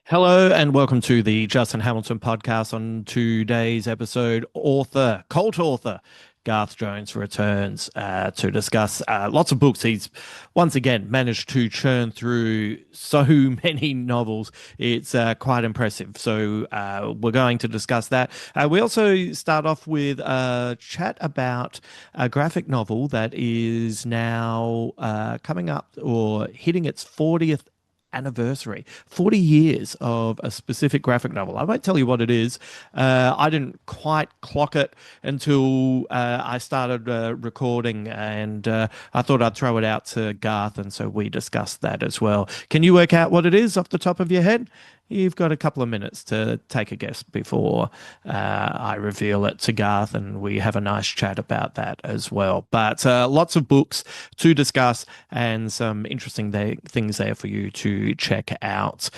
Hello and welcome to the Justin Hamilton podcast. On today's episode, cult author, Garth Jones returns to discuss lots of books. He's once again managed to churn through so many novels. It's quite impressive. So we're going to discuss that. We also start off with a chat about a graphic novel that is now coming up or hitting its 40th anniversary, 40 years of a specific graphic novel. I won't tell you what it is. I didn't quite clock it until I started recording, and I thought I'd throw it out to Garth, and so we discussed that as well. Can you work out what it is off the top of your head? You've got a couple of minutes to take a guess before I reveal it to Garth, and we have a nice chat about that as well. But lots of books to discuss and some interesting things there for you to check out.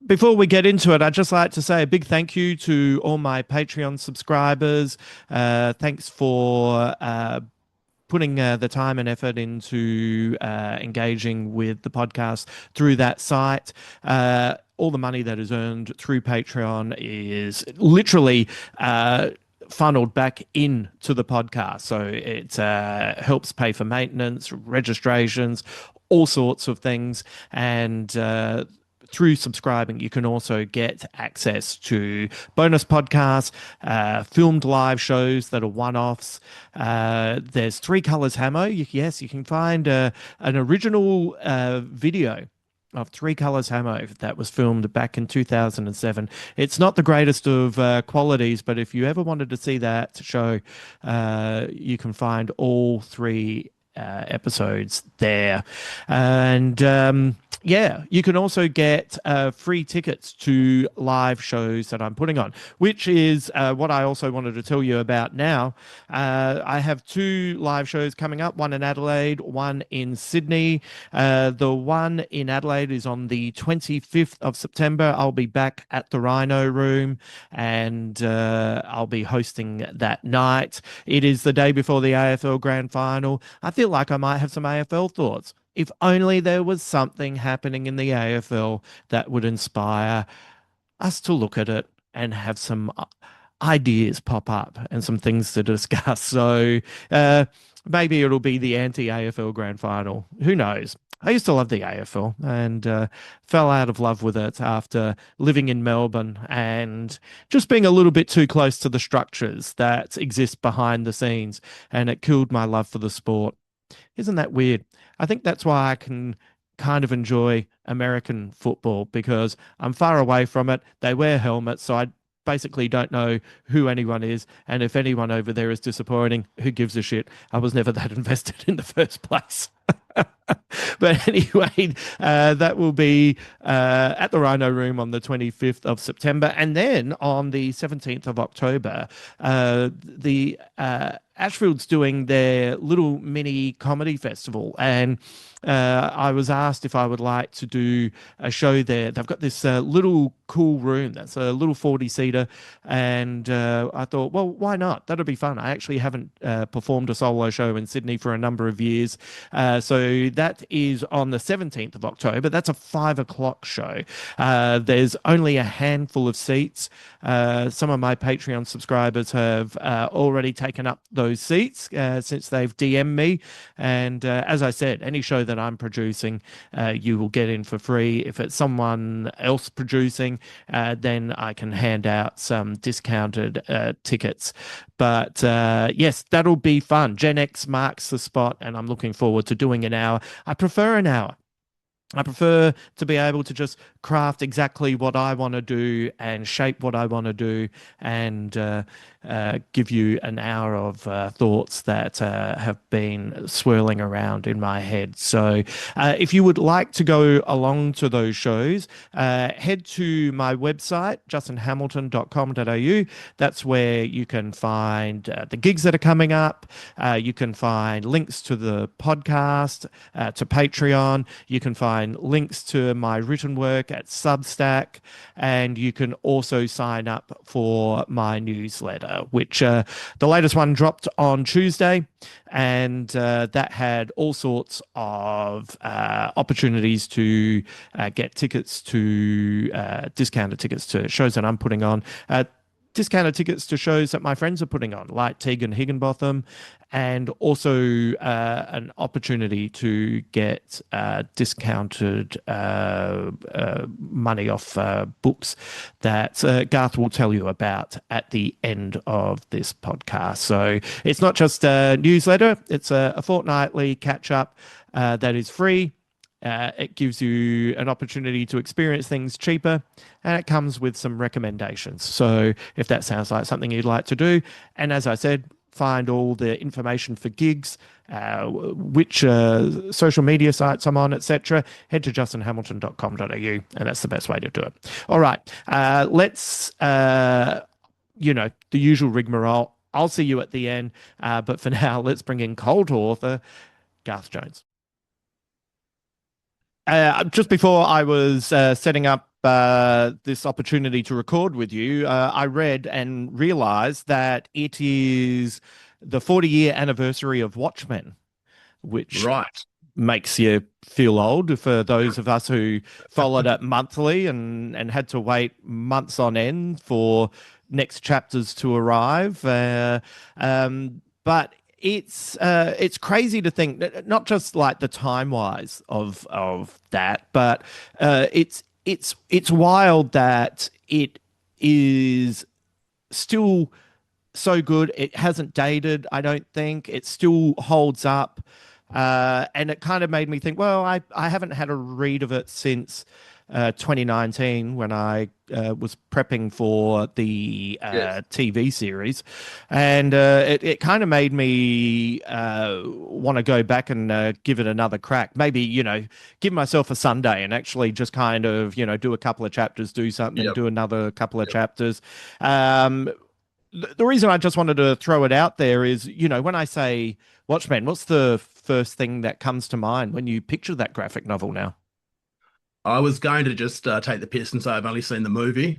Before we get into it, I'd just like to say a big thank you to all my Patreon subscribers. Thanks for putting the time and effort into engaging with the podcast through that site. All the money that is earned through Patreon is literally funneled back into the podcast. So it helps pay for maintenance, registrations, all sorts of things. And through subscribing, you can also get access to bonus podcasts, filmed live shows that are one-offs. There's Three Colors Hammo. Yes, you can find an original video of Three Colors Hammo that was filmed back in 2007. It's not the greatest of qualities, but if you ever wanted to see that show, you can find all three episodes there. And yeah, you can also get free tickets to live shows that I'm putting on, which is what I also wanted to tell you about now. I have two live shows coming up, one in Adelaide, one in Sydney. The one in Adelaide is on the 25th of September. I'll be back at the Rhino Room, and I'll be hosting that night. It is the day before the AFL Grand Final. I feel like I might have some AFL thoughts. If only there was something happening in the AFL that would inspire us to look at it and have some ideas pop up and some things to discuss. So maybe it'll be the anti-AFL Grand Final. Who knows? I used to love the AFL and fell out of love with it after living in Melbourne and just being a little bit too close to the structures that exist behind the scenes, and it killed my love for the sport. Isn't that weird? I think that's why I can kind of enjoy American football, because I'm far away from it. They wear helmets, so I basically don't know who anyone is. And if anyone over there is disappointing, who gives a shit? I was never that invested in the first place. But anyway, that will be at the Rhino Room on the 25th of September. And then on the 17th of October, the Ashfield's doing their little mini comedy festival. And I was asked if I would like to do a show there. They've got this little cool room that's a little 40-seater. And I thought, well, why not? That'll be fun. I actually haven't performed a solo show in Sydney for a number of years. So that is on the 17th of October. That's a 5 o'clock show. There's only a handful of seats. Some of my Patreon subscribers have already taken up those seats since they've DM'd me. And as I said, any show that I'm producing, you will get in for free. If it's someone else producing, then I can hand out some discounted tickets. But yes, that'll be fun. Gen X marks the spot, and I'm looking forward to doing an hour. I prefer an hour. I prefer to be able to just craft exactly what I want to do and shape what I want to do, and give you an hour of thoughts that have been swirling around in my head. So if you would like to go along to those shows, head to my website, justinhamilton.com.au. That's where you can find the gigs that are coming up. You can find links to the podcast, to Patreon. You can find links to my written work at Substack, and you can also sign up for my newsletter. which the latest one dropped on Tuesday, and that had all sorts of opportunities to get tickets to discounted tickets to shows that I'm putting on. Discounted tickets to shows that my friends are putting on, like Tegan Higginbotham, and also an opportunity to get discounted money off books that Garth will tell you about at the end of this podcast. So it's not just a newsletter, it's a fortnightly catch-up that is free. It gives you an opportunity to experience things cheaper, and it comes with some recommendations. So if that sounds like something you'd like to do, and as I said, find all the information for gigs, which social media sites I'm on, etc., head to justinhamilton.com.au, and that's the best way to do it. All right, let's, the usual rigmarole. I'll see you at the end, but for now, let's bring in cult author Garth Jones. Just before I was setting up this opportunity to record with you, I read and realized that it is the 40-year anniversary of Watchmen, which makes you feel old for those of us who followed it monthly and had to wait months on end for next chapters to arrive. But it's crazy to think that, not just like the time wise of that, but it's wild that it is still so good. It hasn't dated, I don't think. It still holds up, and it kind of made me think, well, I haven't had a read of it since 2019 when I was prepping for the TV series, and it kind of made me want to go back and give it another crack. Maybe, give myself a Sunday and actually just kind of, do a couple of chapters, do something, do another couple of chapters. The reason I just wanted to throw it out there is, when I say Watchmen, what's the first thing that comes to mind when you picture that graphic novel now? I was going to just take the piss and say I've only seen the movie.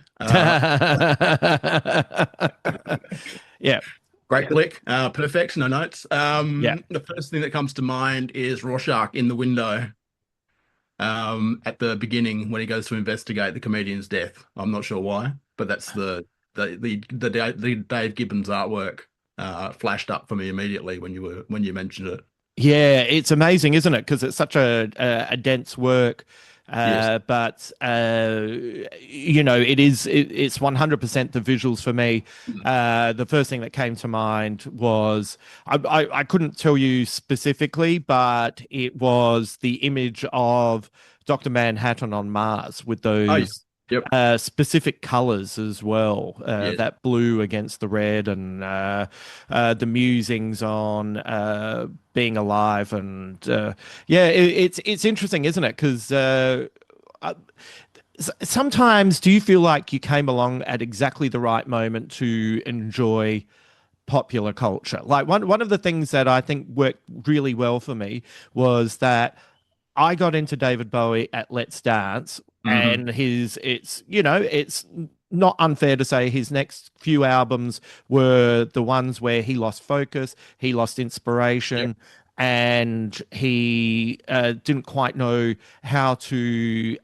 Yeah. Great flick. Perfect. No notes. The first thing that comes to mind is Rorschach in the window at the beginning when he goes to investigate the comedian's death. I'm not sure why, but that's the Dave Gibbons artwork flashed up for me immediately when you mentioned it. Yeah, it's amazing, isn't it? Because it's such a dense work. Yes. But it's 100% the visuals for me. The first thing that came to mind was I couldn't tell you specifically, but it was the image of Dr. Manhattan on Mars with those specific colors as well, that blue against the red, and the musings on being alive, and it's interesting, isn't it? Because sometimes, do you feel like you came along at exactly the right moment to enjoy popular culture? Like one of the things that I think worked really well for me was that I got into David Bowie at Let's Dance, and it's not unfair to say his next few albums were the ones where he lost focus, he lost inspiration, and he didn't quite know how to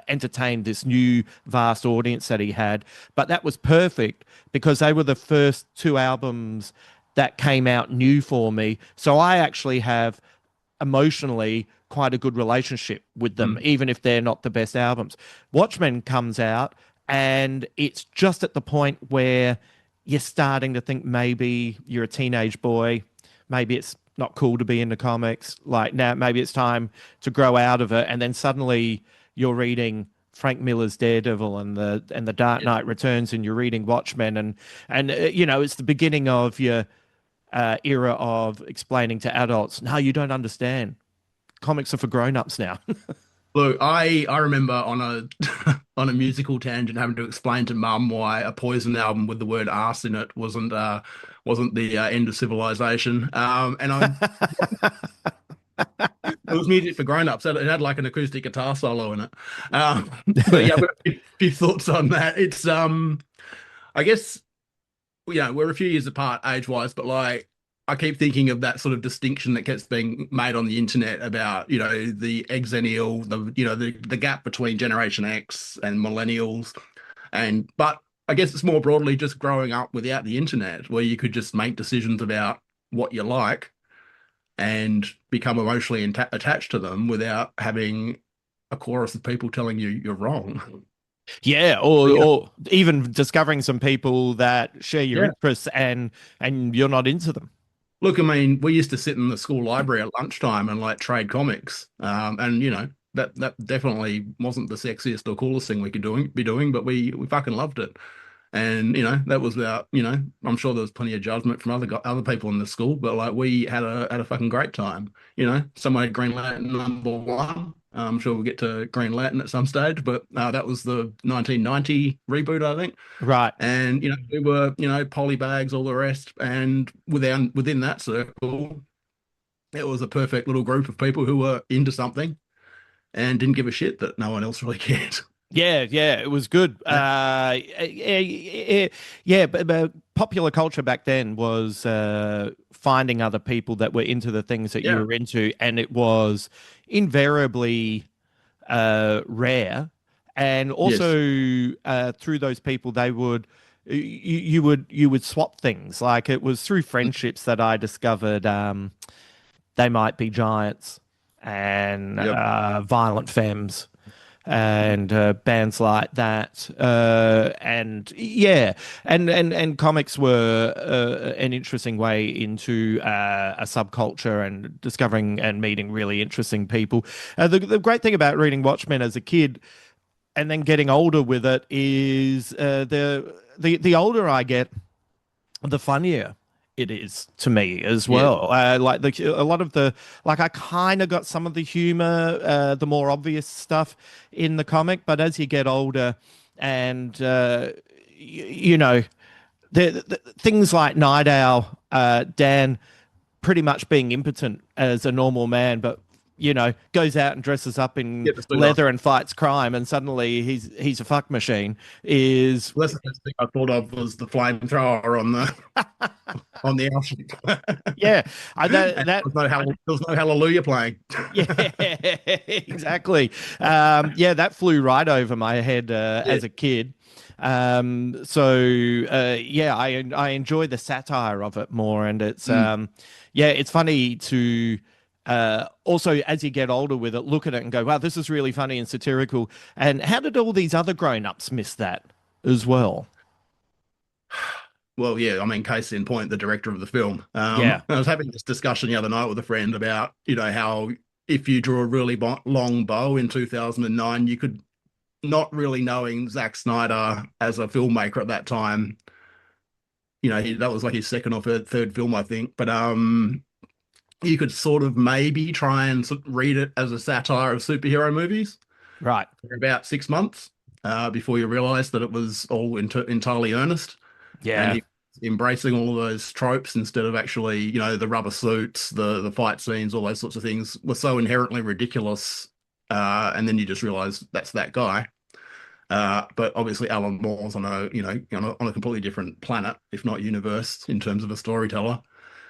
entertain this new vast audience that he had. But that was perfect because they were the first two albums that came out new for me. So I actually have emotionally quite a good relationship with them, even if they're not the best albums. Watchmen comes out, and it's just at the point where you're starting to think maybe you're a teenage boy, maybe it's not cool to be into comics, like now maybe it's time to grow out of it, and then suddenly you're reading Frank Miller's Daredevil and the Dark Knight Returns, and you're reading Watchmen, and it's the beginning of your era of explaining to adults, no, you don't understand. Comics are for grown-ups now. Look, I remember on a on a musical tangent having to explain to Mum why a Poison album with the word arse in it wasn't the end of civilization. And it was music for grown-ups. It had like an acoustic guitar solo in it. But yeah, I've got a few thoughts on that. It's I guess we're a few years apart age-wise, but like I keep thinking of that sort of distinction that gets being made on the internet about, the exennial, the gap between Generation X and millennials. But I guess it's more broadly just growing up without the internet, where you could just make decisions about what you like and become emotionally attached to them without having a chorus of people telling you you're wrong. Yeah, But, or even discovering some people that share your yeah. interests and you're not into them. Look, I mean, we used to sit in the school library at lunchtime and like trade comics. And that definitely wasn't the sexiest or coolest thing we could be doing, but we fucking loved it. And that was about, I'm sure there was plenty of judgment from other people in the school, but like we had a fucking great time. Someone had Green Lantern #1. I'm sure we'll get to Green Lantern at some stage, but that was the 1990 reboot, I think. Right. And we were, polybags, all the rest, and within that circle, it was a perfect little group of people who were into something and didn't give a shit that no one else really cared. Yeah, yeah, it was good. Yeah, but popular culture back then was finding other people that were into the things that you Yeah. were into, and it was invariably rare. And Yes. also through those people, they would you would swap things. Like it was through friendships that I discovered they might be giants and Yep. violent femmes and bands like that. And yeah, and comics were an interesting way into a subculture and discovering and meeting really interesting people. The great thing about reading Watchmen as a kid and then getting older with it is the older I get, the funnier it is to me as Yeah. well. Like a lot of the like I kind of got some of the humor, the more obvious stuff in the comic, but as you get older, and you know, the things like Night Owl, Dan pretty much being impotent as a normal man, but goes out and dresses up in Get the suit off. leather and fights crime, and suddenly he's a fuck machine. Is Well, that's the first thing I thought of was the flamethrower on the airship. yeah, And there was no hallelujah playing. yeah, exactly. Yeah, that flew right over my head Yeah. as a kid. So yeah, I enjoy the satire of it more, and it's Mm. yeah, it's funny to also as you get older with it, look at it and go, wow, this is really funny and satirical. And how did all these other grown-ups miss that as well? Well, yeah, I mean, case in point, the director of the film. Yeah, I was having this discussion the other night with a friend about, how if you drew a really long bow in 2009, you could, not really knowing Zack Snyder as a filmmaker at that time, that was like his second or third film, I think. But you could sort of maybe try and read it as a satire of superhero movies right. for about 6 months before you realize that it was all entirely earnest. And Yeah, he was embracing all of those tropes instead of actually, the rubber suits, the fight scenes, all those sorts of things were so inherently ridiculous. And then you just realize that's that guy. But obviously Alan Moore's on a completely different planet, if not universe, in terms of a storyteller.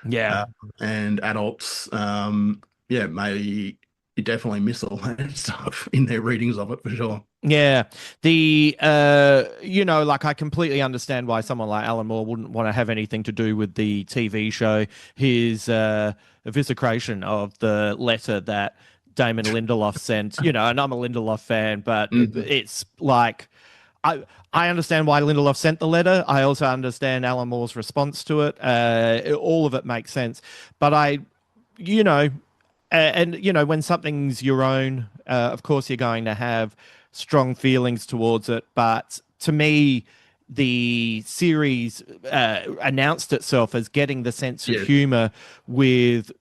yeah. Uh, and adults, yeah, may definitely miss all that stuff in their readings of it for sure. Yeah, the like I completely understand why someone like Alan Moore wouldn't want to have anything to do with the TV show. His evisceration of the letter that Damon Lindelof sent, and I'm a Lindelof fan, but Mhm. it's like I understand why Lindelof sent the letter. I also understand Alan Moore's response to it. All of it makes sense, but you know, and when something's your own, of course you're going to have strong feelings towards it. But to me, the series announced itself as getting the sense of Yeah. humor with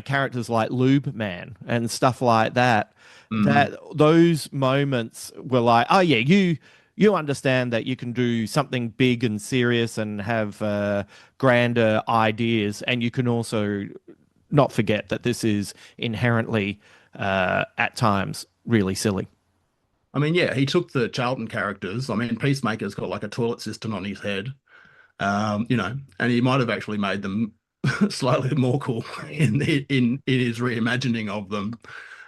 characters like Lube Man and stuff like that. Mhm. That those moments were like, oh yeah, you understand that you can do something big and serious and have grander ideas, and you can also not forget that this is inherently, at times, really silly. I mean, yeah, he took the Charlton characters. I mean, Peacemaker's got like a toilet system on his head. You know, and he might have actually made them slightly more cool in his reimagining of them.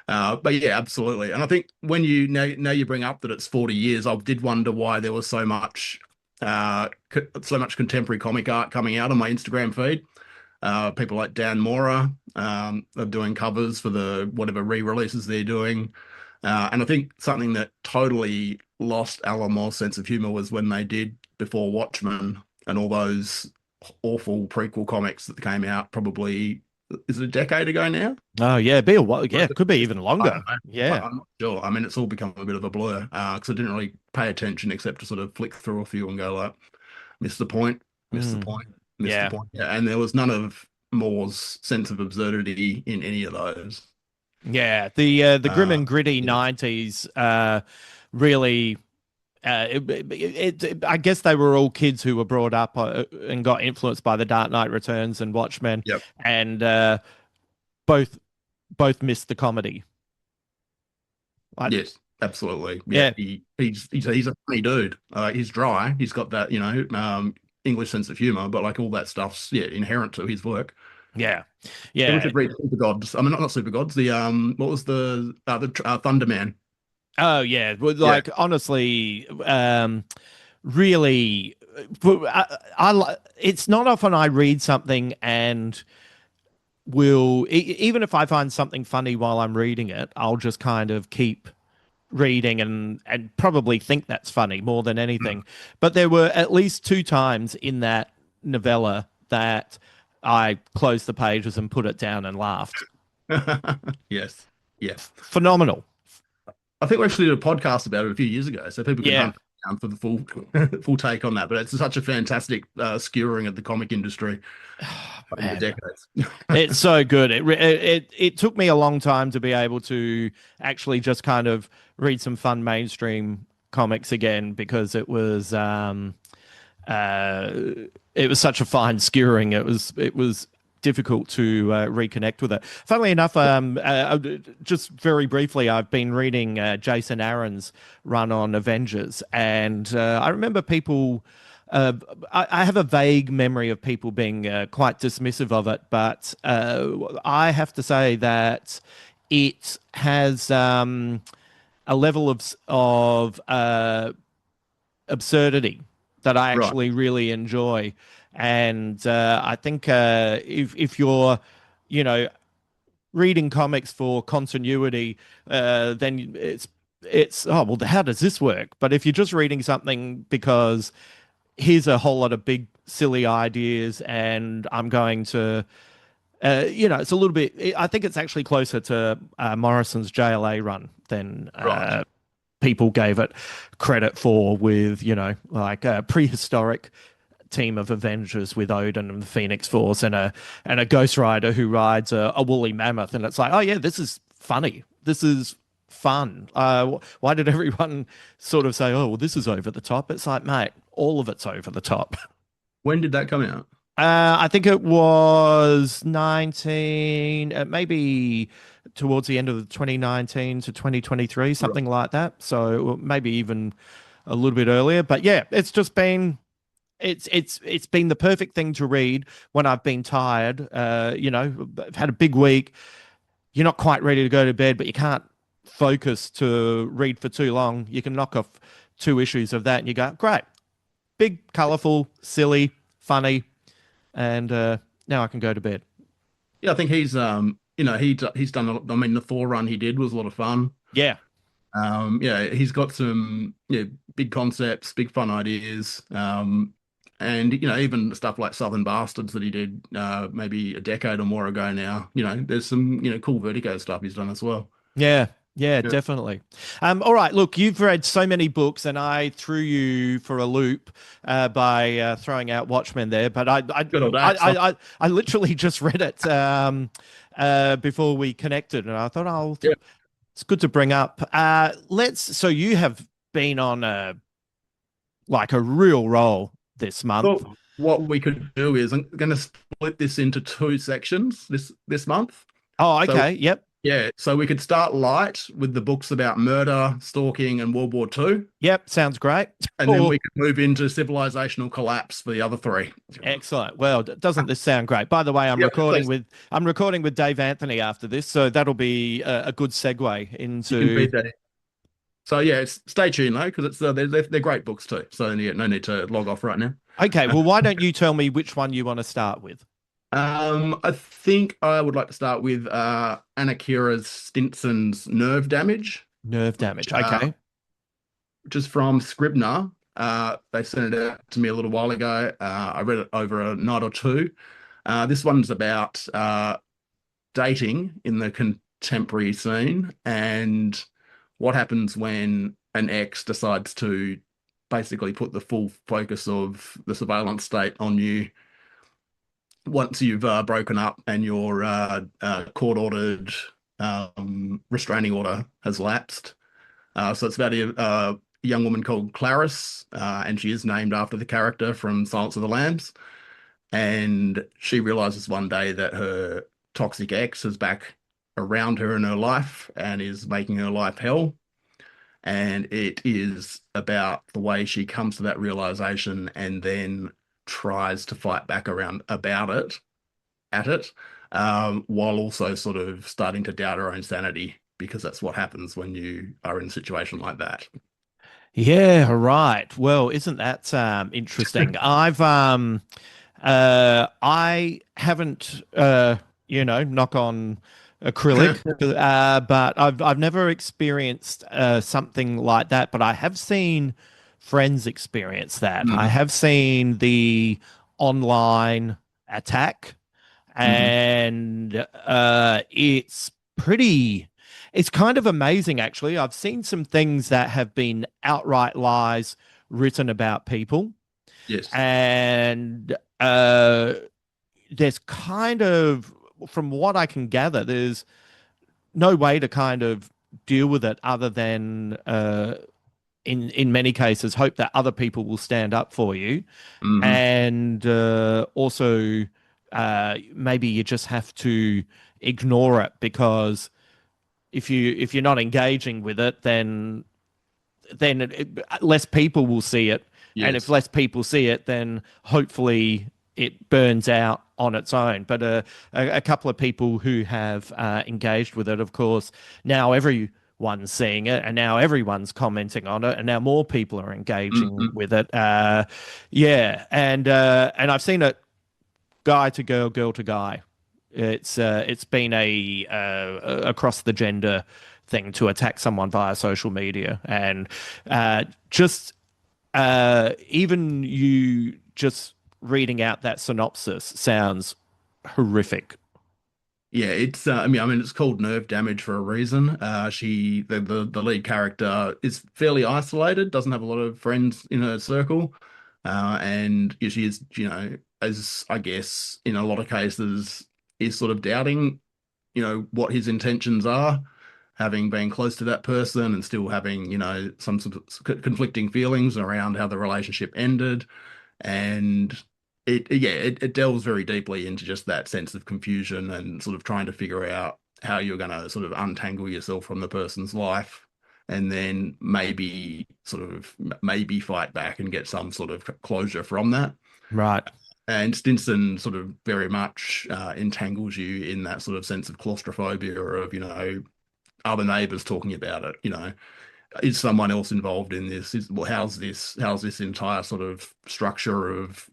But yeah, absolutely. And I think when you now you bring up that it's 40 years, I did wonder why there was so much contemporary comic art coming out on my Instagram feed. People like Dan Mora are doing covers for the whatever re-releases they're doing. And I think something that totally lost Alan Moore's sense of humor was when they did Before Watchmen and all those awful prequel comics that came out probably, is it a decade ago now? Oh yeah, be a while. Yeah, could be even I longer. don't know. Yeah. I'm not sure. I mean, it's all become a bit of a blur because I didn't really pay attention except to sort of flick through a few and go like, missed the point, missed the Mm. point, missed the Yeah. point. Yeah, and there was none of Moore's sense of absurdity in any of those. Yeah. The grim and gritty Yeah. 90s really I guess they were all kids who were brought up and got influenced by The Dark Knight Returns and Watchmen, Yep. and both missed the comedy. Yes, absolutely. Yeah, Yeah, he's a funny dude. He's dry. He's got that, English sense of humor, but like all that stuff's inherent to his work. yeah, Yeah, we yeah. should read Super Gods. I mean, not Super Gods. The what was the Thunderman? Oh yeah. Well, Yeah, like honestly, really, it's not often I read something and even if I find something funny while I'm reading it, I'll just kind of keep reading and probably think that's funny more than anything. But there were at least two times in that novella that I closed the pages and put it down and laughed. yes, yes. Phenomenal. I think we actually did a podcast about it a few years ago, so people can Yeah. hunt down for the full full take on that. But it's such a fantastic skewering of the comic industry over the Man, decades. it's so good. It took me a long time to be able to actually just kind of read some fun mainstream comics again because uh, it was such a fine skewering. It was difficult to reconnect with it. Funnily enough, just very briefly, I've been reading Jason Aaron's run on Avengers, and I remember people. I have a vague memory of people being quite dismissive of it, but I have to say that it has a level of absurdity that I Right. actually really enjoy. And I think if you're, you know, reading comics for continuity, then it's oh well, how does this work? But if you're just reading something because here's a whole lot of big silly ideas, and I'm going to. It's a little bit. I think it's actually closer to Morrison's JLA run than Right. people gave it credit for, with like a prehistoric team of Avengers with Odin and the Phoenix Force and a Ghost Rider who rides a woolly mammoth, and it's like, oh yeah, this is funny, this is fun. Why did everyone sort of say, oh well, this is over the top? It's like, mate, all of it's over the top. When did that come out? I think it was 19, maybe towards the end of the 2019 to 2023, Right. something like that. So maybe even a little bit earlier. But yeah, it's been the perfect thing to read when I've been tired. I've had a big week. You're not quite ready to go to bed, but you can't focus to read for too long. You can knock off two issues of that, and you go, great, big, colorful, silly, funny, and now I can go to bed. Yeah, I think he's done. I mean, the Thor run he did was a lot of fun. Yeah, Yeah, he's got some big concepts, big fun ideas. And even stuff like Southern Bastards that he did maybe a decade or more ago now. There's some cool Vertigo stuff he's done as well. yeah, yeah, Yeah. definitely. All right, look, you've read so many books, and I threw you for a loop by throwing out Watchmen there, but Good old axe, huh? I literally just read it before we connected, and I thought, oh, Yeah. it's good to bring up. So you have been on like a real roll this month. So what we could do is I'm going to split this into two sections this month. Oh, So okay, yep. Yeah, so we could start light with the books about murder, stalking, and World War II, Yep, sounds great. and then we could move into civilizational collapse for the other three. Excellent. Well, doesn't this sound great? By the way, Yeah, I'm recording with Dave Anthony after this, so that'll be a good segue you can into. beat that. So yeah, stay tuned though, because it's they're great books too. So yeah, no need to log off right now. Okay, well, why don't you tell me which one you want to start with? I think I would like to start with Annakeara's Stinson's Nerve Damage, Nerve damage. Okay. which is from Scribner. They sent it out to me a little while ago. I read it over a night or two. This one's about dating in the contemporary scene and what happens when an ex decides to basically put the full focus of the surveillance state on you once you've broken up and your court-ordered restraining order has lapsed. So it's about a young woman called Clarice, and she is named after the character from Silence of the Lambs. And she realizes one day that her toxic ex is back around her in her life and is making her life hell. And it is about the way she comes to that realization and then tries to fight back around about it, at it, while also sort of starting to doubt her own sanity, because that's what happens when you are in a situation like that. Yeah, right. Well, isn't that interesting? I haven't knock on acrylic, but I've never experienced something like that, but I have seen friends experience that. I Mm, have seen the online attack, mhm. and it's kind of amazing, actually. I've seen some things that have been outright lies written about people, Yes. and there's kind of, from what I can gather, there's no way to kind of deal with it other than in many cases hope that other people will stand up for you, Hmm. and also maybe you just have to ignore it, because if you're not engaging with it, less people will see it, and if Yes. less people see it, then hopefully it burns out on its own. But a couple of people who have engaged with it, of course, now everyone's seeing it, and now everyone's commenting on it, and now more people are engaging Hmm. with it. Yeah, and I've seen it guy to girl, girl to guy. It's been a across the gender thing to attack someone via social media, and just even you just reading out that synopsis sounds horrific. Yeah, it's I mean it's called Nerve Damage for a reason. The lead character is fairly isolated, doesn't have a lot of friends in her circle. And she is, as I guess in a lot of cases, is sort of doubting, what his intentions are, having been close to that person and still having, some sort of conflicting feelings around how the relationship ended. And it delves very deeply into just that sense of confusion and sort of trying to figure out how you're going to sort of untangle yourself from the person's life, and then maybe fight back and get some sort of closure from that. Right. And Stinson sort of very much entangles you in that sort of sense of claustrophobia of, other neighbors talking about it, is someone else involved in this? Well, how's this entire sort of structure of,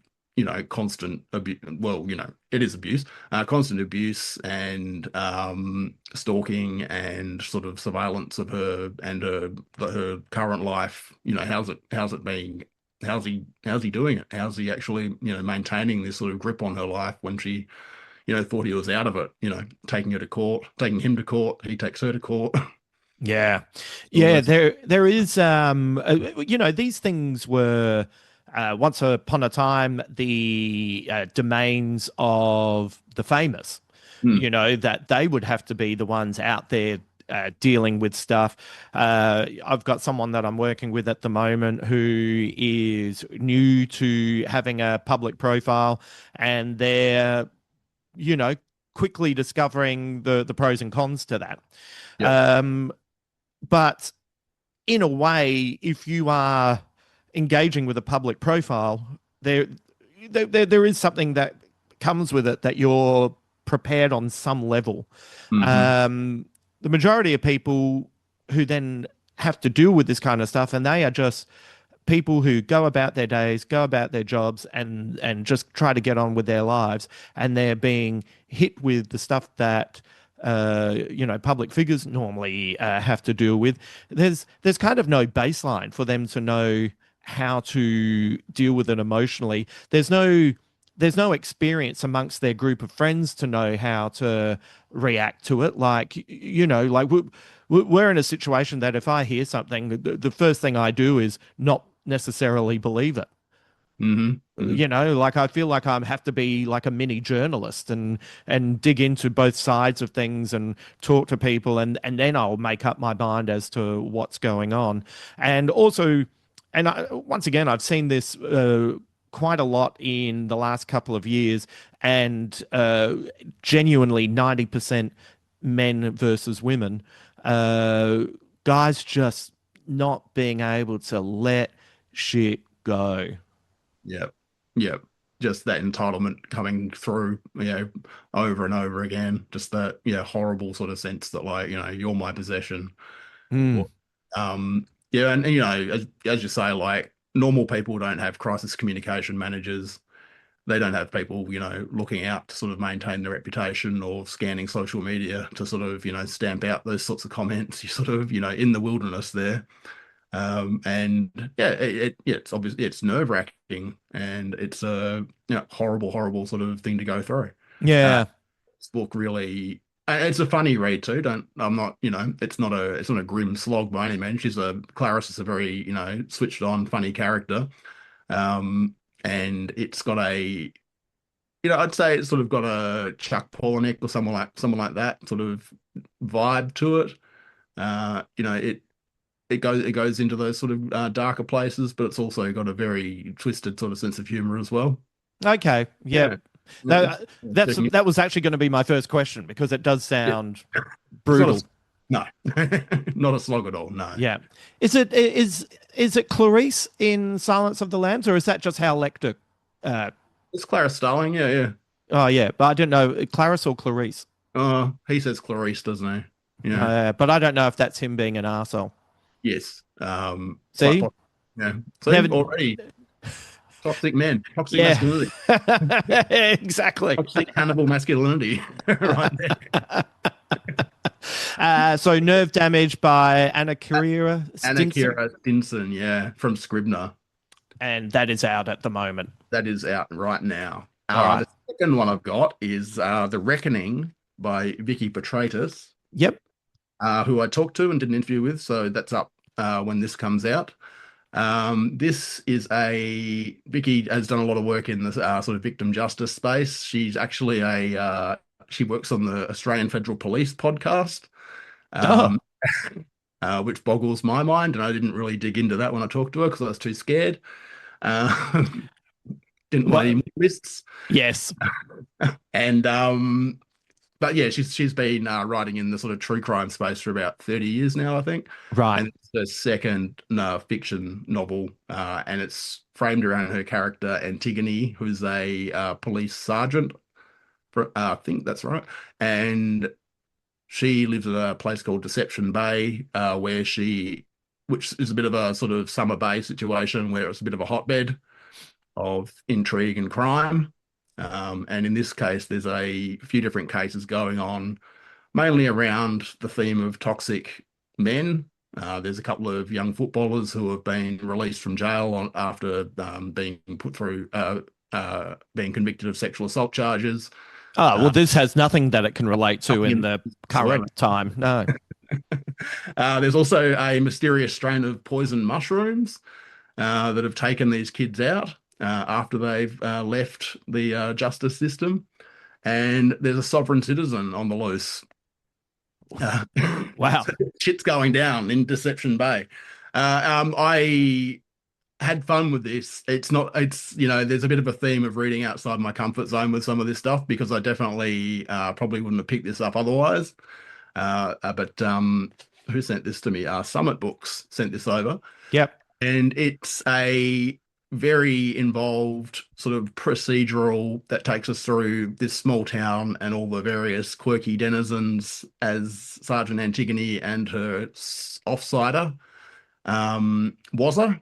constant abuse? Well, it is abuse, constant abuse and stalking and sort of surveillance of her and her current life. How's it being? How's he doing it? How's he actually, maintaining this sort of grip on her life when she, thought he was out of it, taking her to court, taking him to court, he takes her to court. Yeah. All Yeah, those. there is these things were once upon a time the domains of the famous, Hmm. that they would have to be the ones out there dealing with stuff. I've got someone that I'm working with at the moment who is new to having a public profile, and they're, you know, quickly discovering the pros and cons to that. Yep. But in a way, if you are engaging with a public profile, there is something that comes with it that you're prepared on some level. Hmm. The majority of people who then have to deal with this kind of stuff, and they are just people who go about their days, go about their jobs, and just try to get on with their lives, and they're being hit with the stuff that public figures normally have to deal with. There's kind of no baseline for them to know how to deal with it emotionally. There's no experience amongst their group of friends to know how to react to it. Like, like we're in a situation that if I hear something, the first thing I do is not necessarily believe it. Hmm. Hmm. Like I feel like I have to be like a mini journalist and dig into both sides of things and talk to people, and then I'll make up my mind as to what's going on. And also, once again, I've seen this quite a lot in the last couple of years, and genuinely 90% men versus women. Guys just not being able to let shit go. Yep. Yep. Just that entitlement coming through, over and over again. Just that, horrible sort of sense that, like, you're my possession. Mm. Or, yeah, and as you say, like, normal people don't have crisis communication managers. They don't have people, looking out to sort of maintain their reputation or scanning social media to sort of, stamp out those sorts of comments. You sort of, in the wilderness there. And yeah, it's obviously it's nerve-wracking, and it's a horrible, horrible sort of thing to go through. Uh, Yeah. this book really, it's a funny read too. I'm not, it's not a grim slog by any means. Clarice is a very, switched on, funny character. And it's got I'd say it's sort of got a Chuck Palahniuk or someone like that sort of vibe to it. It goes into those sort of darker places, but it's also got a very twisted sort of sense of humor as well. Okay. Yeah. Yeah. That that's Checking it. that was actually going to be my first question because it does Yeah. sound It's not brutal. no, not a slog at all. No, Yeah. Is it Clarice in Silence of the Lambs, or is that just how Lecter? Uh, it's Clara Starling. Yeah, yeah. oh yeah, but I don't know Clarice or Clarice. He says Clarice, doesn't he? Yeah. But I don't know if that's him being an arsehole. Yes. Quite See, possible. Yeah. See, never. already toxic men, toxic Yeah. masculinity, Exactly. toxic cannibal masculinity, right there. So nerve damage by Annakeara Stinson, Annakeara Stinson, yeah, from Scribner. and that is out at the moment. That is out right now. All right. The second one I've got is The Reckoning by Vikki Petraitis, Yep. who I talked to and did an interview with. So that's up when this comes out. This is Vikki has done a lot of work in the sort of victim justice space. She's actually she works on the Australian Federal Police podcast, Oh, um, which boggles my mind. And I didn't really dig into that when I talked to her because I was too scared. Um, didn't want any well, more risks. yes. And but yeah, she's been writing in the sort of true crime space for about 30 years now, I think. Right. And it's her second fiction novel, and it's framed around her character Antigone, who's a police sergeant. I think that's right. And she lives at a place called Deception Bay, which is a bit of a sort of Summer Bay situation where it's a bit of a hotbed of intrigue and crime. And in this case, there's a few different cases going on, mainly around the theme of toxic men. There's a couple of young footballers who have been released from jail after being put through being convicted of sexual assault charges. Oh, well, this has nothing that it can relate to in the whatsoever. current time. No. There's also a mysterious strain of poison mushrooms that have taken these kids out after they've left the justice system. And there's a sovereign citizen on the loose. Wow. So shit's going down in Deception Bay. I had fun with this. It's there's a bit of a theme of reading outside my comfort zone with some of this stuff because I definitely probably wouldn't have picked this up otherwise. But who sent this to me? Summit Books sent this over, Yep. and it's a very involved sort of procedural that takes us through this small town and all the various quirky denizens as Sergeant Antigone and her offsider. Wazza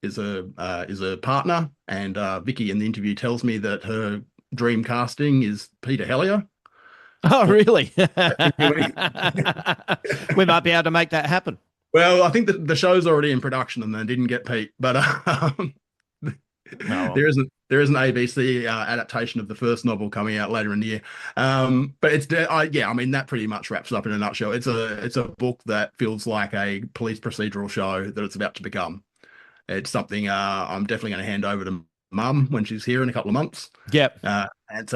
is a partner, and Vikki in the interview tells me that her dream casting is Peter Hellier. Oh, really? We might be able to make that happen. Well, I think that the show's already in production and they didn't get Pete, but there is an ABC adaptation of the first novel coming out later in the year. But I mean that pretty much wraps up in a nutshell. It's a book that feels like a police procedural show that it's about to become. It's something I'm definitely going to hand over to Mum when she's here in a couple of months. Yep. It's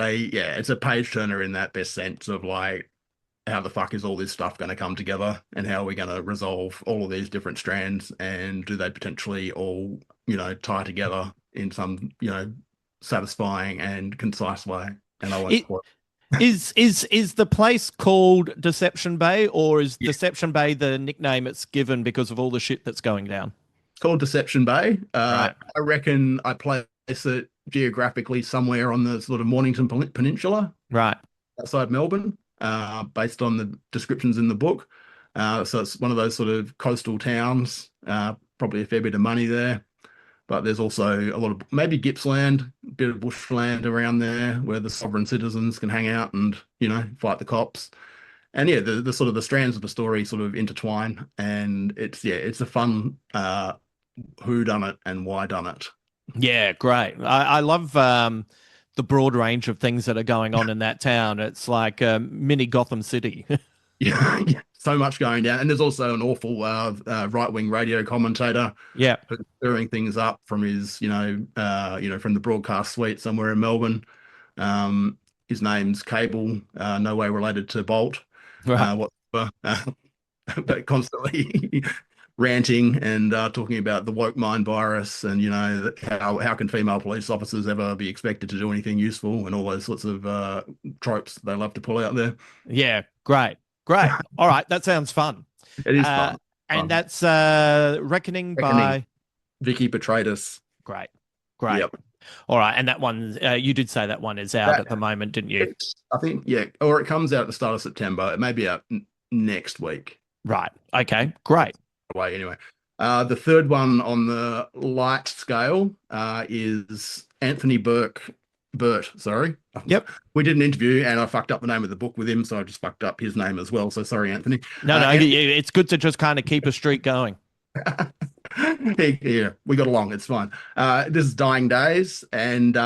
a page turner in that best sense of like, how the fuck is all this stuff going to come together and how are we going to resolve all of these different strands and do they potentially all, tie together in some, satisfying and concise way. And I won't spoil. Is the place called Deception Bay, or is Deception Bay the nickname it's given because of all the shit that's going down? It's called Deception Bay. Right. I reckon I place it geographically somewhere on the sort of Mornington Peninsula. Right. Outside Melbourne. Based on the descriptions in the book. So it's one of those sort of coastal towns, probably a fair bit of money there. But there's also a lot of maybe Gippsland, a bit of bushland around there where the sovereign citizens can hang out and, fight the cops. And yeah, the sort of the strands of the story sort of intertwine. And it's a fun who done it and why done it. Yeah, great. I love the broad range of things that are going on in that town. It's like mini Gotham City. Yeah, so much going down. And there's also an awful right-wing radio commentator who's stirring things up from his, from the broadcast suite somewhere in Melbourne. His name's Cable, no way related to Bolt. Right. But constantly ranting and talking about the woke mind virus and how can female police officers ever be expected to do anything useful and all those sorts of tropes they love to pull out there. Yeah, great. All right, that sounds fun. It is fun. And that's Reckoning by Vikki Petraitis. Great. Yep. All right, and that one you did say that one is out at the moment, didn't you? I think or it comes out at the start of September. It may be out next week. Right. Okay. Great. Way anyway. The third one on the light scale is Anthony Byrt, sorry. Yep. We did an interview and I fucked up the name of the book with him, so I just fucked up his name as well. So sorry, Anthony. No, it's good to just kind of keep a streak going. Yeah, we got along. It's fine. This is Dying Days, and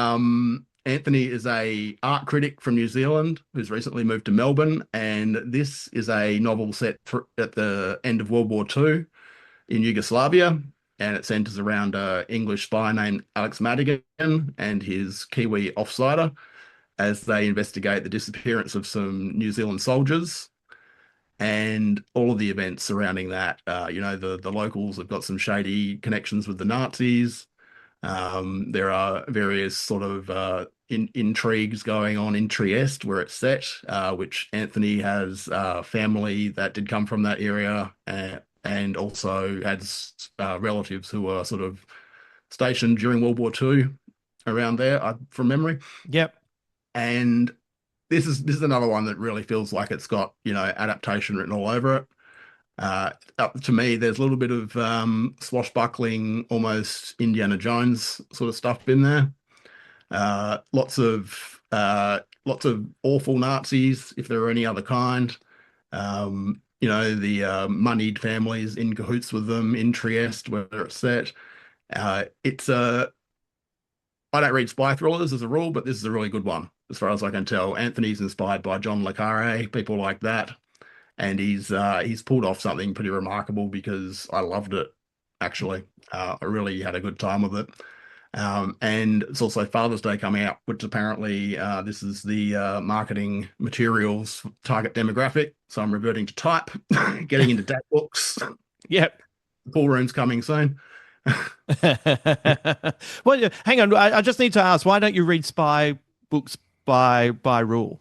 Anthony is a art critic from New Zealand who's recently moved to Melbourne, and this is a novel set at the end of World War II in Yugoslavia, and it centers around an English spy named Alex Madigan and his Kiwi offsider as they investigate the disappearance of some New Zealand soldiers and all of the events surrounding that. The locals have got some shady connections with the Nazis. There are various sort of intrigues going on in Trieste where it's set, which Anthony has family that did come from that area and also has relatives who were sort of stationed during World War II around there, from memory. Yep. And this is another one that really feels like it's got, adaptation written all over it. To me, there's a little bit of swashbuckling, almost Indiana Jones sort of stuff in there. Lots of awful Nazis, if there are any other kind. The moneyed families in cahoots with them in Trieste, where it's set. I don't read spy thrillers as a rule, but this is a really good one, as far as I can tell. Anthony's inspired by John le Carre, people like that. And he's pulled off something pretty remarkable because I loved it, actually. I really had a good time with it. And it's also Father's Day coming out, which apparently this is the marketing materials target demographic. So I'm reverting to type, getting into date books. Yep. Pool room's coming soon. Well, hang on. I just need to ask, why don't you read spy books by rule?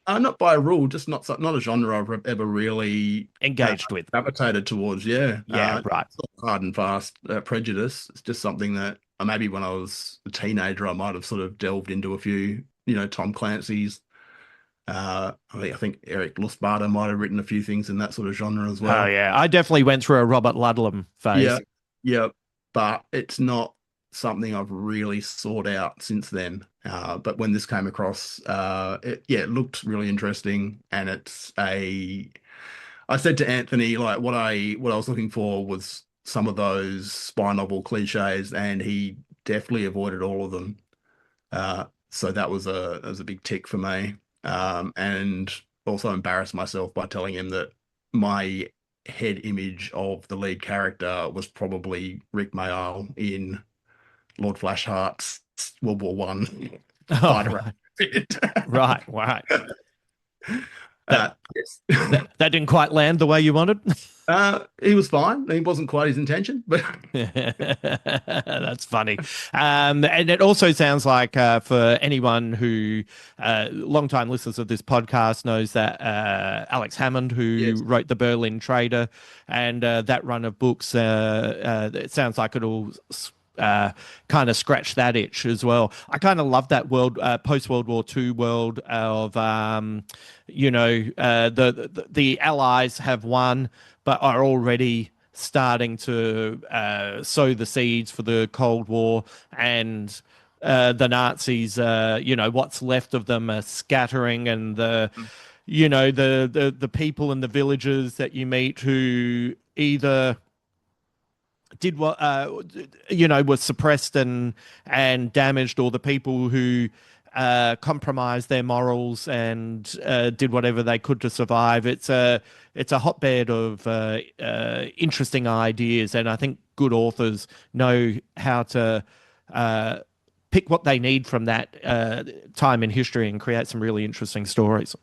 Not by rule, just not a genre I've ever really Engaged with. gravitated towards. Yeah, Yeah, right. it's not hard and fast prejudice. It's just something that maybe when I was a teenager, I might have sort of delved into a few, Tom Clancy's. I think Eric Lustbader might have written a few things in that sort of genre as Oh well. yeah, I definitely went through a Robert Ludlum Yeah, phase. yeah, but it's not something I've really sought out since then. But when this came across, it looked really interesting, and I said to Anthony, like, what I was looking for was some of those spy novel cliches, and he definitely avoided all of them. So that was a big tick for me. And also embarrassed myself by telling him that my head image of the lead character was probably Rick Mayall in Lord Flashheart's World War One Oh fighter right, outfit. right, right. That Yes. that didn't quite land the way you wanted. He was fine. He wasn't quite his intention, but That's funny. And it also sounds like for anyone who, long-time listeners of this podcast, knows that Alex Hammond, who yes. wrote The Berlin Trader and that run of books, it sounds like it'll kind of scratch that itch as well. I kind of love that world, post-World War II world of, the Allies have won, but are already starting to sow the seeds for the Cold War, and the Nazis, what's left of them are scattering, and the people in the villages that you meet who either did what was suppressed and damaged, or the people who compromised their morals and did whatever they could to survive. It's a hotbed of interesting ideas, and I think good authors know how to pick what they need from that time in history and create some really interesting stories.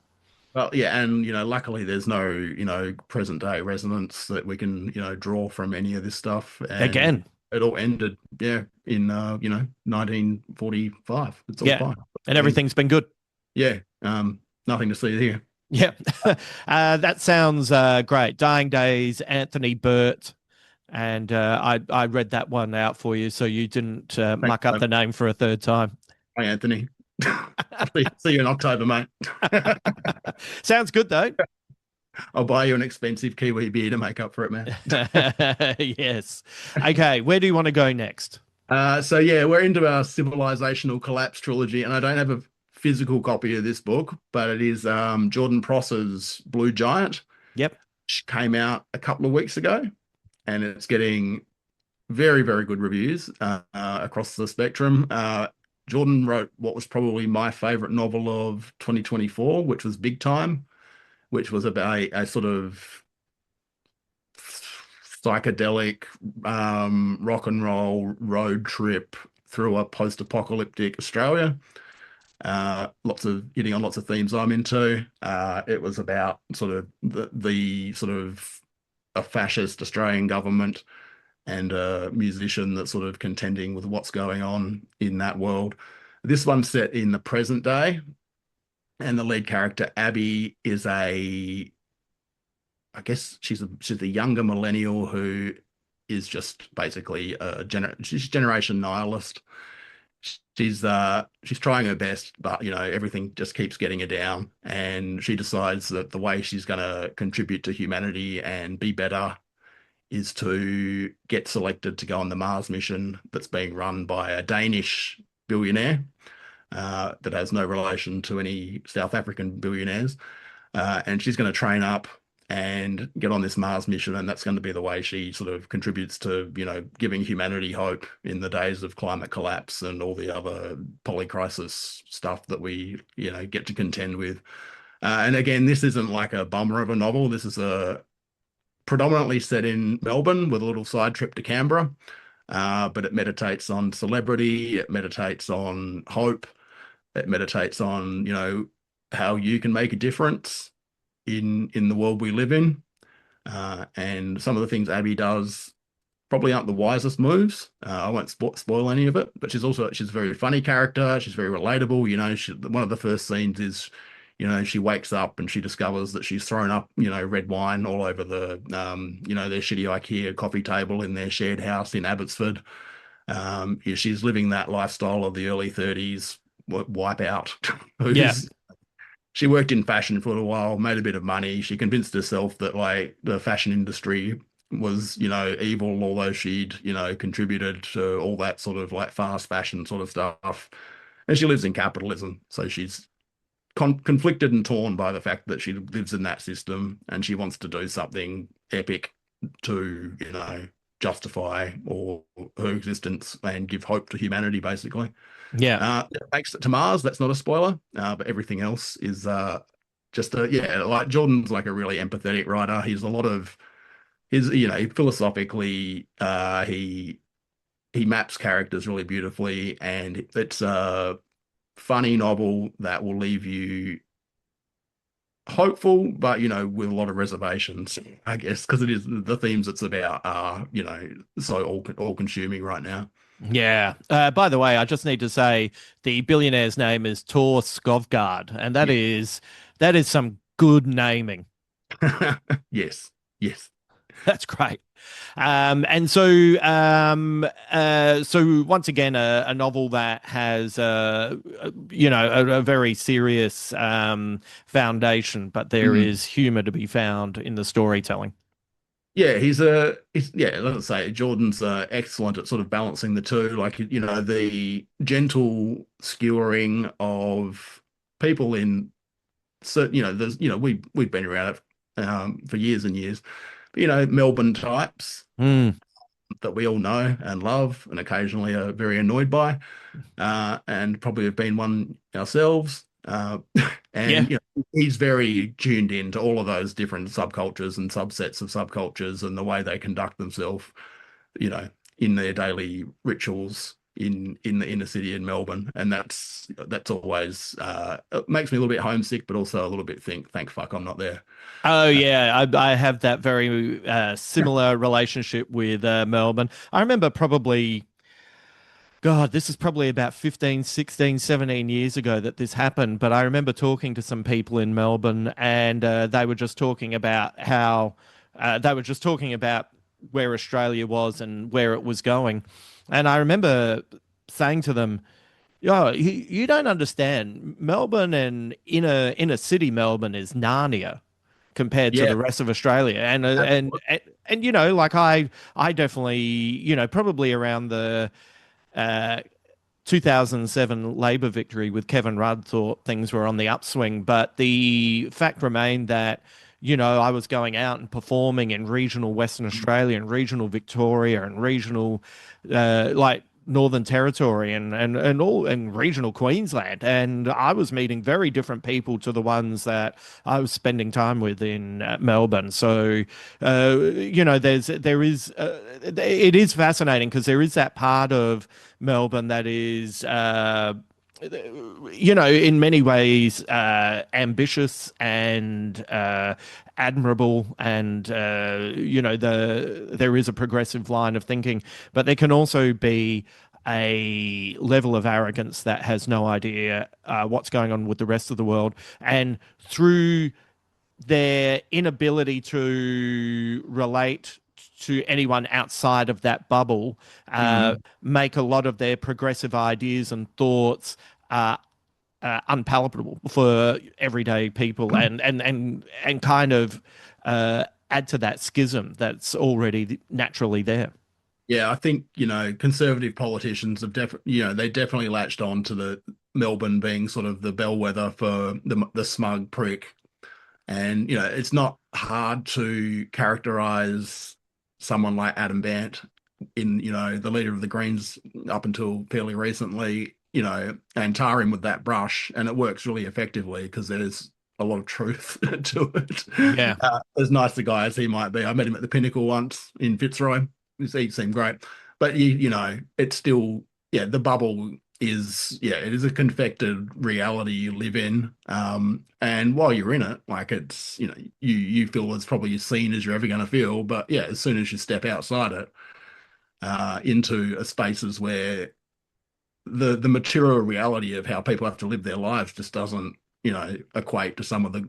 Well, yeah, and luckily there's no, present day resonance that we can, draw from any of this stuff. And Again, it all ended, yeah, in 1945. It's all yeah, fine. and And everything's been good. yeah, nothing to see here. Yeah, that sounds great. Dying Days, Anthony Byrt, and I read that one out for you, so you didn't Thanks, muck up the name for a third time. Hi, Anthony. See you in October, mate. Sounds good though. I'll buy you an expensive Kiwi beer to make up for it, man. Yes. Okay, where do you want to go next? So yeah, we're into our civilizational collapse trilogy, and I don't have a physical copy of this book, but it is Jordan Prosser's Blue Giant, Yep. which came out a couple of weeks ago, and it's getting very, very good reviews across the spectrum. Jordan wrote what was probably my favorite novel of 2024, which was Big Time, which was about a sort of psychedelic rock and roll road trip through a post-apocalyptic Australia. Lots of hitting on lots of themes I'm into. It was about sort of the sort of a fascist Australian government and a musician that's sort of contending with what's going on in that world. This one's set in the present day, and the lead character Abby is I guess she's the younger millennial who is just basically she's generation nihilist. She's trying her best, but everything just keeps getting her down, and she decides that the way she's going to contribute to humanity and be better is to get selected to go on the Mars mission that's being run by a Danish billionaire that has no relation to any South African billionaires. And she's going to train up and get on this Mars mission, and that's going to be the way she sort of contributes to, giving humanity hope in the days of climate collapse and all the other polycrisis stuff that we, get to contend with. And again, this isn't like a bummer of a novel. This is a predominantly set in Melbourne with a little side trip to Canberra. But it meditates on celebrity, it meditates on hope, it meditates on, how you can make a difference in the world we live in. And some of the things Abby does probably aren't the wisest moves. I won't spoil any of it, but she's a very funny character. She's very relatable. One of the first scenes is, she wakes up and she discovers that she's thrown up, red wine all over their shitty IKEA coffee table in their shared house in Abbotsford. Yeah, she's living that lifestyle of the early 30s wipeout. Yeah. She worked in fashion for a little while, made a bit of money. She convinced herself that like the fashion industry was, evil, although she'd, contributed to all that sort of like fast fashion sort of stuff. And she lives in capitalism, so she's conflicted and torn by the fact that she lives in that system and she wants to do something epic to, justify or her existence and give hope to humanity, basically. Yeah. It makes it to Mars. That's not a spoiler, but everything else is just like Jordan's like a really empathetic writer. He's a lot of his, philosophically, he maps characters really beautifully, and it's a funny novel that will leave you hopeful, but with a lot of reservations, I guess, because it is the themes it's about are, so all consuming right now. Yeah. By the way, I just need to say the billionaire's name is Tor Skovgard, and that is some good naming. Yes, yes. That's great. So once again, a novel that has, a very serious foundation, but there Mhm. is humor to be found in the storytelling. Yeah, yeah, let's say Jordan's excellent at sort of balancing the two, like, the gentle skewering of people in certain, there's, we've been around it for years and years, but, Melbourne types Mm, that we all know and love and occasionally are very annoyed by, and probably have been one ourselves. yeah. And he's very tuned in to all of those different subcultures and subsets of subcultures and the way they conduct themselves, you know, in their daily rituals in the inner city in Melbourne. And that's always it makes me a little bit homesick, but also a little bit thank fuck I'm not there. Oh Uh, yeah, I have that very similar relationship with Melbourne. I remember probably, God, this is probably about 15, 16, 17 years ago that this happened. But I remember talking to some people in Melbourne, and they were just talking about how they were just talking about where Australia was and where it was going. And I remember saying to them, "Yo, you don't understand. Melbourne and inner city Melbourne is Narnia compared to yeah, the rest of Australia." And like I definitely, probably around the uh, 2007 Labor victory with Kevin Rudd, thought things were on the upswing. But the fact remained that, I was going out and performing in regional Western Australia and regional Victoria and regional, like, Northern Territory and all and regional Queensland, and I was meeting very different people to the ones that I was spending time with in Melbourne. So, it is fascinating because there is that part of Melbourne that is, in many ways, ambitious and admirable, and there is a progressive line of thinking, but there can also be a level of arrogance that has no idea what's going on with the rest of the world, and through their inability to relate to anyone outside of that bubble, mm, make a lot of their progressive ideas and thoughts unpalatable for everyday people, and kind of add to that schism that's already naturally there. yeah. I think conservative politicians have definitely they definitely latched on to the Melbourne being sort of the bellwether for the smug prick. And, it's not hard to characterize someone like Adam Bant in, the leader of the Greens up until fairly recently, and tar him with that brush. And it works really effectively because there's a lot of truth to it. Yeah. As nice a guy as he might be, I met him at the Pinnacle once in Fitzroy. He seemed great. But, it's still, yeah, the bubble is, yeah, it is a confected reality you live in. And while you're in it, like, it's, you feel as probably as seen as you're ever going to feel. But yeah, as soon as you step outside it, into spaces where the material reality of how people have to live their lives just doesn't, equate to some of the,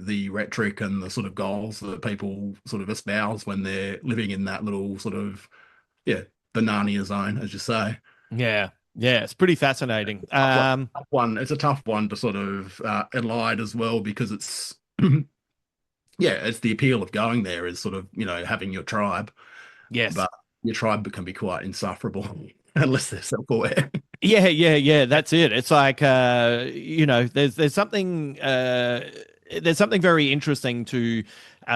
the rhetoric and the sort of goals that people sort of espouse when they're living in that little sort of, yeah, the Narnia zone, as you say. Yeah. Yeah. It's pretty fascinating. It's a tough one to sort of elide as well because it's, yeah, it's the appeal of going there is sort of, having your tribe, Yes. but your tribe can be quite insufferable unless they're self-aware. Yeah, yeah, yeah. That's it. It's like there's something very interesting to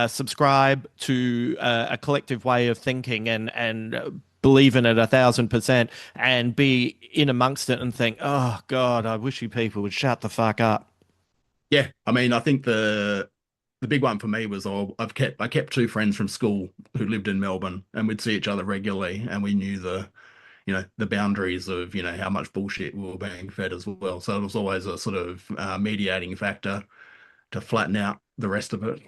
subscribe to a collective way of thinking and believe in it 1,000% and be in amongst it and think, oh God, I wish you people would shut the fuck up. Yeah, I mean, I think the big one for me was I kept two friends from school who lived in Melbourne, and we'd see each other regularly, and we knew the boundaries of how much bullshit we were being fed as well. So it was always a sort of mediating factor to flatten out the rest of it.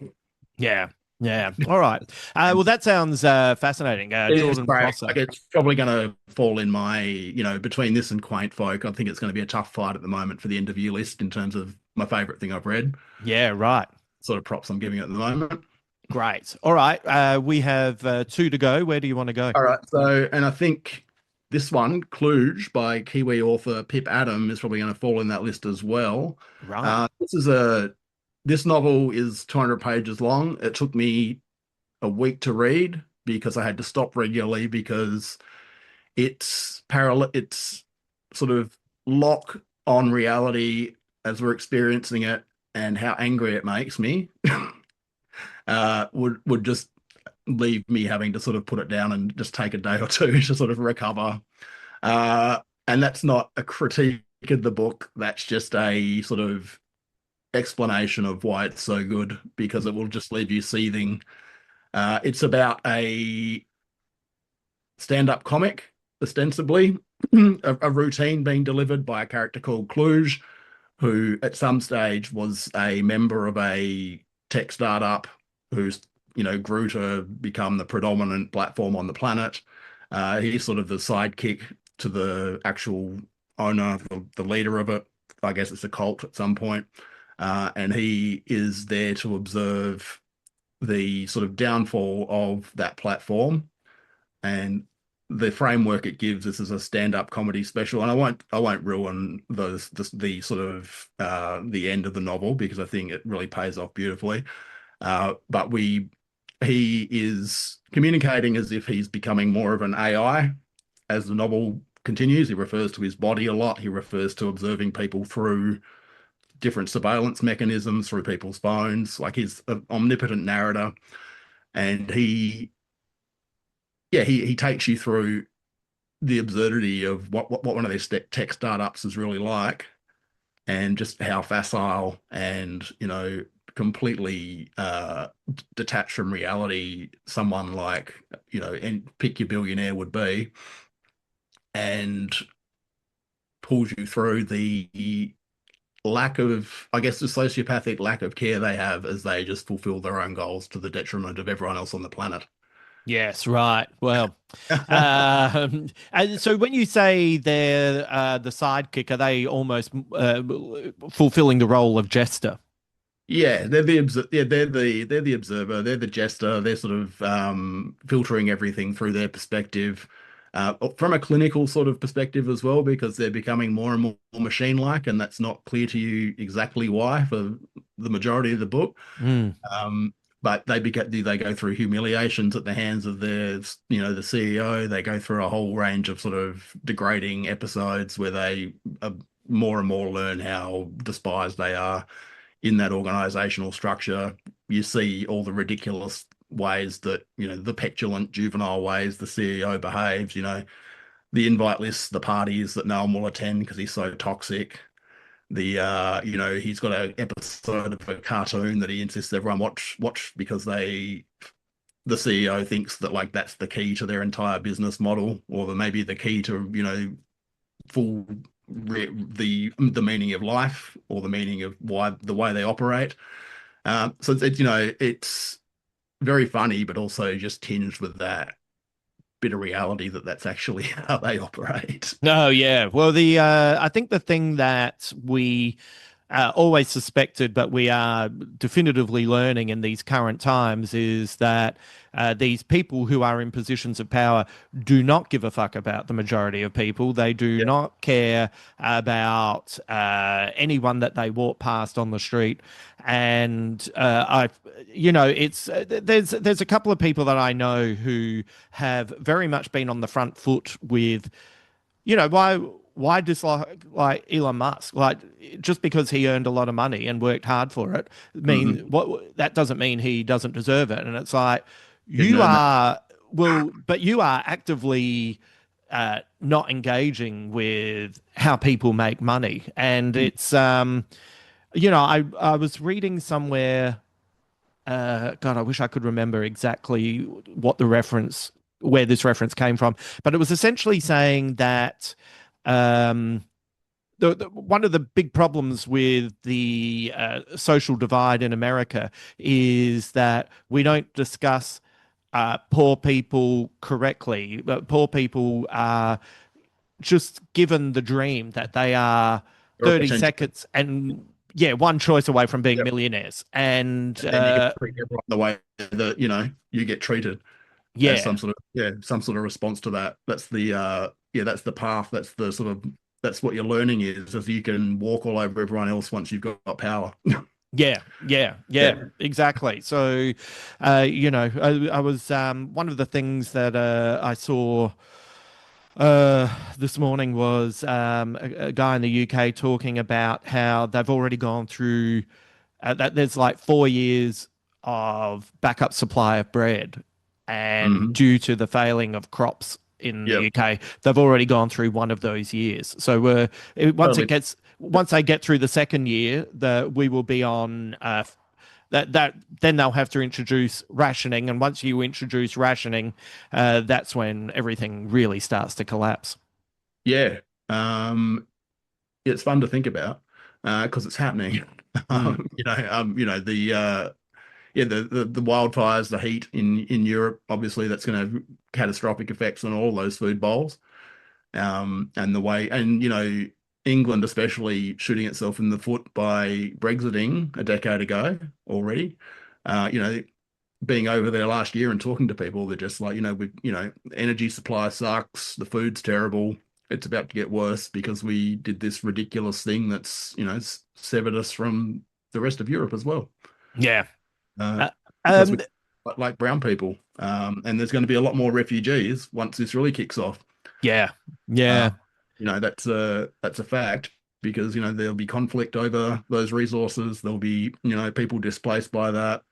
Yeah, yeah. All right. Well, that sounds fascinating. It is Jordan great. Prosser. Like it's probably going to fall in my, between this and Quaint Folk. I think it's going to be a tough fight at the moment for the interview list in terms of my favorite thing I've read. Yeah, right. Sort of props I'm giving it at the moment. Great. All right. We have two to go. Where do you want to go? All right. So, and I think this one, Kluge by Kiwi author Pip Adam, is probably going to fall in that list as well. Right. This novel is 200 pages long. It took me a week to read because I had to stop regularly because it's sort of lock on reality as we're experiencing it and how angry it makes me would just leave me having to sort of put it down and just take a day or two to sort of recover. Uh, and that's not a critique of the book. That's just a sort of explanation of why it's so good because it will just leave you seething. It's about a stand-up comic, ostensibly, a routine being delivered by a character called Kluge, who at some stage was a member of a tech startup who's, grew to become the predominant platform on the planet. He's sort of the sidekick to the actual owner, the leader of it. I guess it's a cult at some point. And he is there to observe the sort of downfall of that platform and the framework it gives. This is a stand-up comedy special, and I won't ruin the sort of the end of the novel because I think it really pays off beautifully. But he is communicating as if he's becoming more of an AI as the novel continues. He refers to his body a lot. He refers to observing people through different surveillance mechanisms through people's phones. Like he's an omnipotent narrator, and he takes you through the absurdity of what one of these tech startups is really like, and just how facile and completely detached from reality someone like and pick your billionaire would be, and pulls you through the lack of, I guess, the sociopathic lack of care they have as they just fulfill their own goals to the detriment of everyone else on the planet. Yes, right. Well, and so when you say they're the sidekick, are they almost fulfilling the role of jester? Yeah, they're the observer, they're the jester, they're sort of filtering everything through their perspective. From a clinical sort of perspective as well, because they're becoming more and more machine-like, and that's not clear to you exactly why for the majority of the book. Mm. But they go through humiliations at the hands of the CEO. They go through a whole range of sort of degrading episodes where they more and more learn how despised they are in that organizational structure. You see all the ridiculous ways that, the petulant juvenile ways the CEO behaves, the invite lists, the parties that no one will attend because he's so toxic. He's got an episode of a cartoon that he insists everyone watch because the CEO thinks that like that's the key to their entire business model, or maybe the key to, full the meaning of life, or the meaning of why the way they operate. So it's very funny, but also just tinged with that bit of reality that that's actually how they operate. No, yeah. Well, I think the thing that we always suspected, but we are definitively learning in these current times, is that these people who are in positions of power do not give a fuck about the majority of people. They do Yeah. not care about anyone that they walk past on the street. And it's there's a couple of people that I know who have very much been on the front foot with, why dislike like Elon Musk? Like, just because he earned a lot of money and worked hard for it, Mm-hmm. that doesn't mean he doesn't deserve it. And it's like, Didn't you earn that. are but you are actively not engaging with how people make money. And it's I was reading somewhere, God, I wish I could remember exactly where this reference came from, but it was essentially saying that um, one of the big problems with the social divide in America is that we don't discuss poor people correctly. But poor people are just given the dream that they are Or 30 potential. seconds and yeah, one choice away from being Yep. millionaires. And And then you get treated everyone the way that you get treated as yeah, some sort of response to that. That's the that's the path. That's the sort of that's what your learning is you can walk all over everyone else once you've got power. yeah, Yeah. exactly. So, I was one of the things that I saw this morning was a guy in the UK talking about how they've already gone through that there's like 4 years of backup supply of bread, and Hmm. due to the failing of crops in the Yep. UK, they've already gone through one of those years. So Totally. once they get through the second year, we will be on that then they'll have to introduce rationing, and once you introduce rationing, that's when everything really starts to collapse. Yeah. It's fun to think about because it's happening. Mm. The the wildfires, the heat in Europe, obviously that's going to have catastrophic effects on all those food bowls. And the way, and England especially shooting itself in the foot by Brexiting a decade ago already. Uh, you know, Being over there last year and talking to people, they're just like, energy supply sucks, the food's terrible, it's about to get worse because we did this ridiculous thing that's, severed us from the rest of Europe as well. Yeah. Uh, Uh, because we um, like brown people. And there's going to be a lot more refugees once this really kicks off. yeah. Uh, Yeah. that's a fact because there'll be conflict over those resources. There'll be people displaced by that.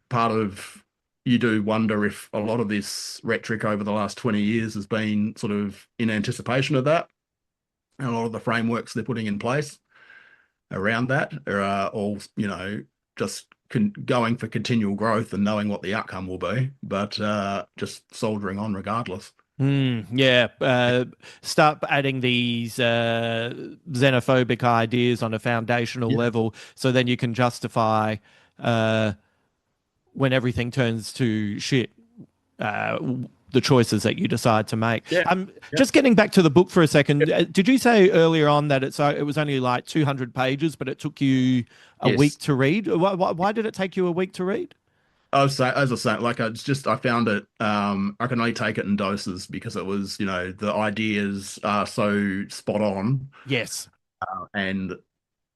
Part of You do wonder if a lot of this rhetoric over the last 20 years has been sort of in anticipation of that, and a lot of the frameworks they're putting in place around that are all just going for continual growth and knowing what the outcome will be, but just soldiering on regardless. Yeah. Start adding these xenophobic ideas on a foundational Yeah, level, so then you can justify uh, when everything turns to shit, uh, the choices that you decide to make. yeah, yeah. Just getting back to the book for a Yeah. second. Did you say earlier on that it was only like 200 pages, but it took you a week Yes. to read? Why did it take you a week to read? As I was saying, like I found it. I can only take it in doses because it was, the ideas are so spot on, Yes. and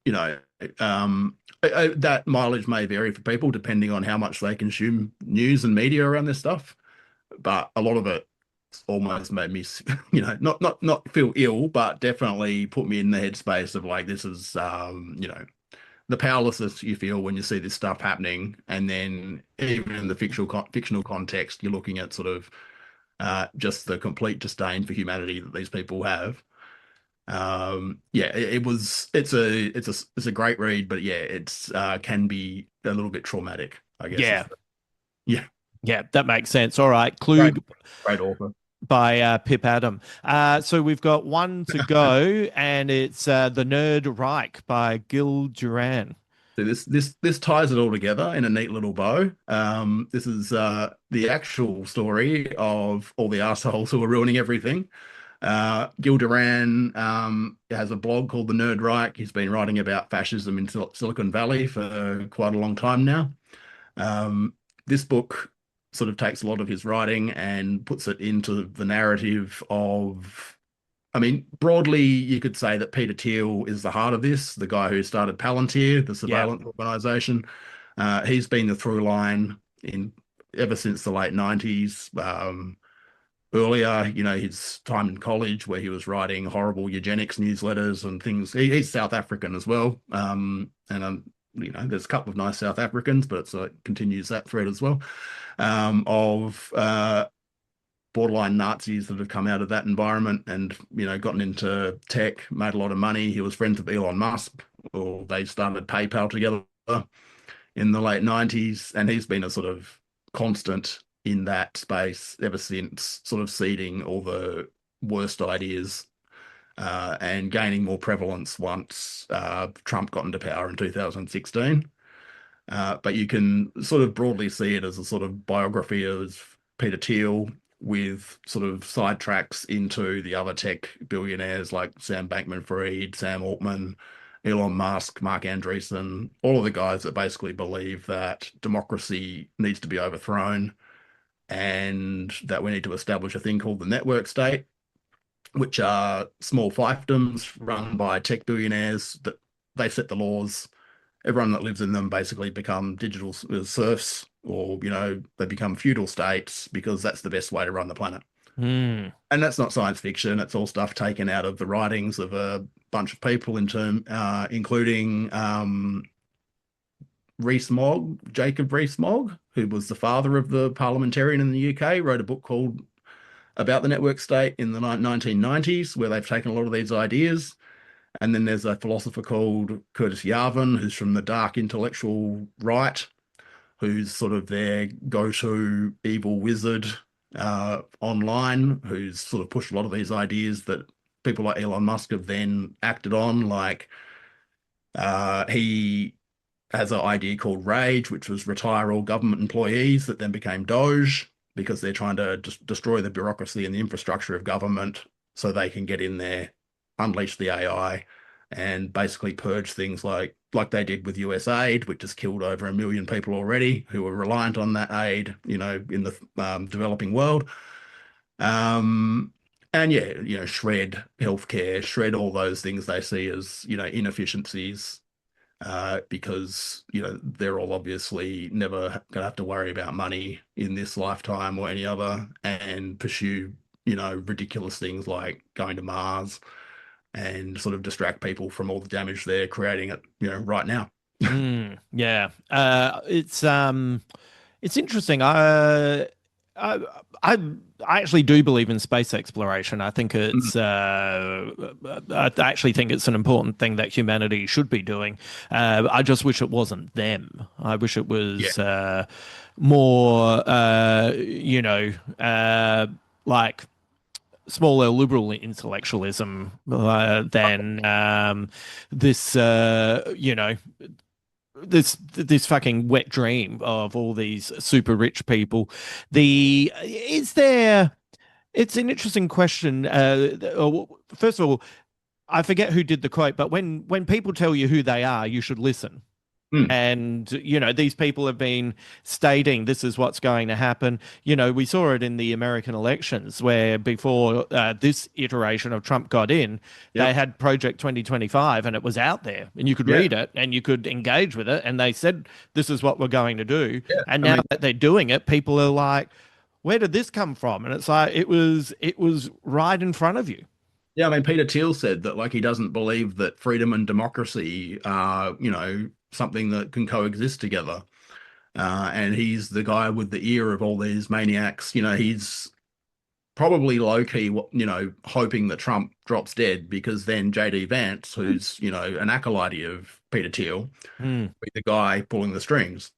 you know, that mileage may vary for people depending on how much they consume news and media around this stuff. But a lot of it almost made me, not feel ill, but definitely put me in the headspace of like this is, the powerlessness you feel when you see this stuff happening, and then even in the fictional context, you're looking at sort of just the complete disdain for humanity that these people have. Yeah, it's a great read, but yeah, it's can be a little bit traumatic, I guess. Yeah. Yeah, Yeah, that makes sense. All right. great, Kluge great author. by Pip Adam. So we've got one to go, and it's The Nerd Reich by Gil Duran. So this ties it all together in a neat little bow. This is the actual story of all the assholes who are ruining everything. Duran has a blog called The Nerd Reich. He's been writing about fascism in Silicon Valley for quite a long time now. This book sort of takes a lot of his writing and puts it into the narrative of, I mean, broadly, you could say that Peter Thiel is the heart of this, the guy who started Palantir, the Yeah. surveillance organization. He's been the through line in ever since the late 90s. Earlier, his time in college where he was writing horrible eugenics newsletters and things. He's South African as well. And there's a couple of nice South Africans, but so it continues that thread as well, of borderline Nazis that have come out of that environment and, gotten into tech, made a lot of money. He was friends with Elon Musk, or they started PayPal together in the late 90s. And he's been a sort of constant in that space ever since, sort of seeding all the worst ideas and gaining more prevalence once Trump got into power in 2016. But you can sort of broadly see it as a sort of biography of Peter Thiel with sort of sidetracks into the other tech billionaires like Sam Bankman-Fried, Sam Altman, Elon Musk, Mark Andreessen, all of the guys that basically believe that democracy needs to be overthrown and that we need to establish a thing called the network state, which are small fiefdoms run by tech billionaires that they set the laws. Everyone that lives in them basically become digital serfs, or, they become feudal states because that's the best way to run the planet. Mm. And that's not science fiction. It's all stuff taken out of the writings of a bunch of people including Jacob Rees-Mogg, who was the father of the parliamentarian in the UK, wrote a book called About the Network State in the 1990s, where they've taken a lot of these ideas. And then there's a philosopher called Curtis Yarvin, who's from the dark intellectual right, who's sort of their go-to evil wizard online, who's sort of pushed a lot of these ideas that people like Elon Musk have then acted on. Like he has an idea called Rage, which was retire all government employees, that then became Doge because they're trying to just destroy the bureaucracy and the infrastructure of government so they can get in there, unleash the AI, and basically purge things like they did with US aid, which has killed over 1 million people already who were reliant on that aid, in the developing world. And yeah, shred healthcare, shred all those things they see as, inefficiencies, because, they're all obviously never going to have to worry about money in this lifetime or any other, and pursue, ridiculous things like going to Mars and sort of distract people from all the damage they're creating right now. Yeah. It's interesting. I, I actually do believe in space exploration. I think Mhm. I actually think it's an important thing that humanity should be doing. I just wish it wasn't them. I wish it Yeah. was more, like small L liberal intellectualism than this, this fucking wet dream of all these super rich people. The is there? It's an interesting question. First of all, I forget who did the quote, but when people tell you who they are, you should listen. Mm. And, these people have been stating this is what's going to happen. We saw it in the American elections where before this iteration of Trump got in, they Yep. had Project 2025 and it was out there and you could Yeah. read it and you could engage with it. And they said, this is what we're going to do. Yeah. And I now mean, that they're doing it, people are like, where did this come from? And it's like, it was right in front of you. yeah, I mean, Peter Thiel said that like he doesn't believe that freedom and democracy are, something that can coexist together. And he's the guy with the ear of all these maniacs. He's probably low key, hoping that Trump drops dead because then JD Vance, who's, an acolyte of Peter Thiel, Hmm. be the guy pulling the strings.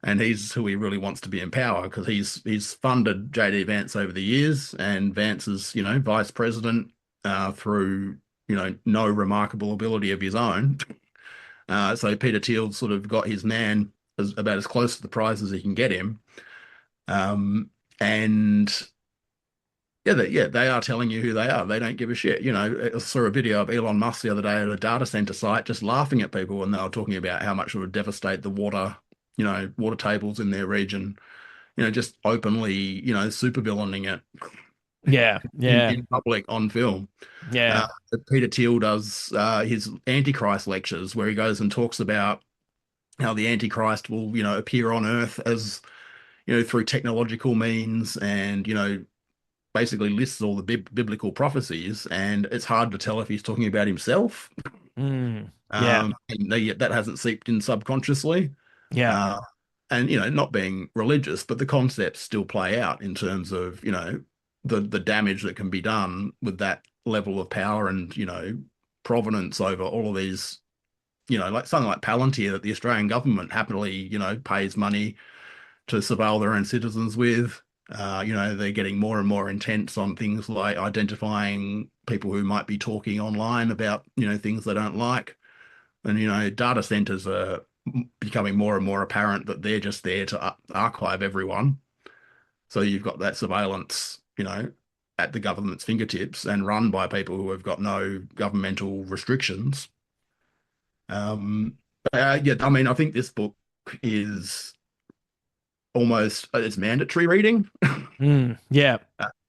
And he's who he really wants to be in power because he's funded JD Vance over the years, and Vance is, vice president through, no remarkable ability of his own. So Peter Thiel sort of got his man about as close to the prize as he can get him. And yeah, they are telling you who they are. They don't give a shit. I saw a video of Elon Musk the other day at a data center site just laughing at people when they were talking about how much it would devastate the water tables in their region, just openly, supervillaining it Yeah, yeah, in public on film. yeah, Uh, Peter Thiel does his Antichrist lectures where he goes and talks about how the Antichrist will, appear on Earth as, through technological means and, basically lists all the biblical prophecies. And it's hard to tell if he's talking about himself. yeah, And that hasn't seeped in subconsciously. yeah, Uh, and, not being religious, but the concepts still play out in terms of, the damage that can be done with that level of power and, provenance over all of these, like something like Palantir that the Australian government happily, pays money to surveil their own citizens with. They're getting more and more intense on things like identifying people who might be talking online about, things they don't like. And, data centers are becoming more and more apparent that they're just there to archive everyone. So you've got that surveillance, at the government's fingertips and run by people who have got no governmental restrictions. Yeah, I mean, I think this book is almost it's mandatory reading. yeah,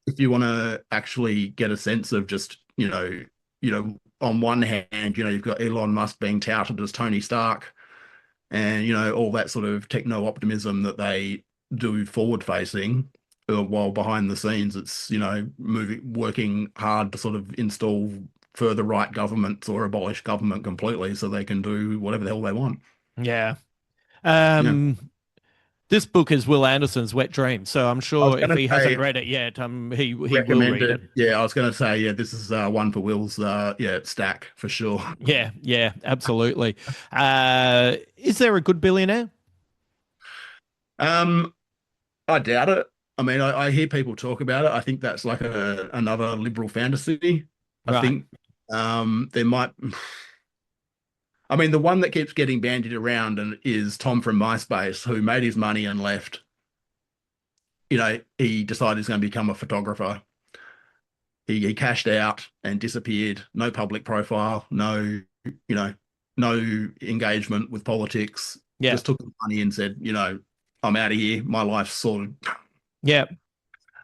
If you want to actually get a sense of just, on one hand, you've got Elon Musk being touted as Tony Stark and, all that sort of techno optimism that they do forward facing, while behind the scenes, it's, working hard to sort of install further right governments or abolish government completely so they can do whatever the hell they want. yeah. Yeah. This book is Will Anderson's Wet Dreams, so I'm I was sure if going to he say hasn't read it yet, he will read it. recommended. Yeah, I was going to say, yeah, this is one for Will's stack for sure. Yeah, yeah, absolutely. Is there a good billionaire? Um, I doubt it. I mean, I hear people talk about it. I think that's like another liberal fantasy. I Right. think there might. I mean, the one that keeps getting bandied around and is Tom from MySpace, who made his money and left. He decided he's going to become a photographer. He cashed out and disappeared. No public profile. No, no engagement with politics. Yeah, Just took the money and said, I'm out of here. My life's sorted. yeah,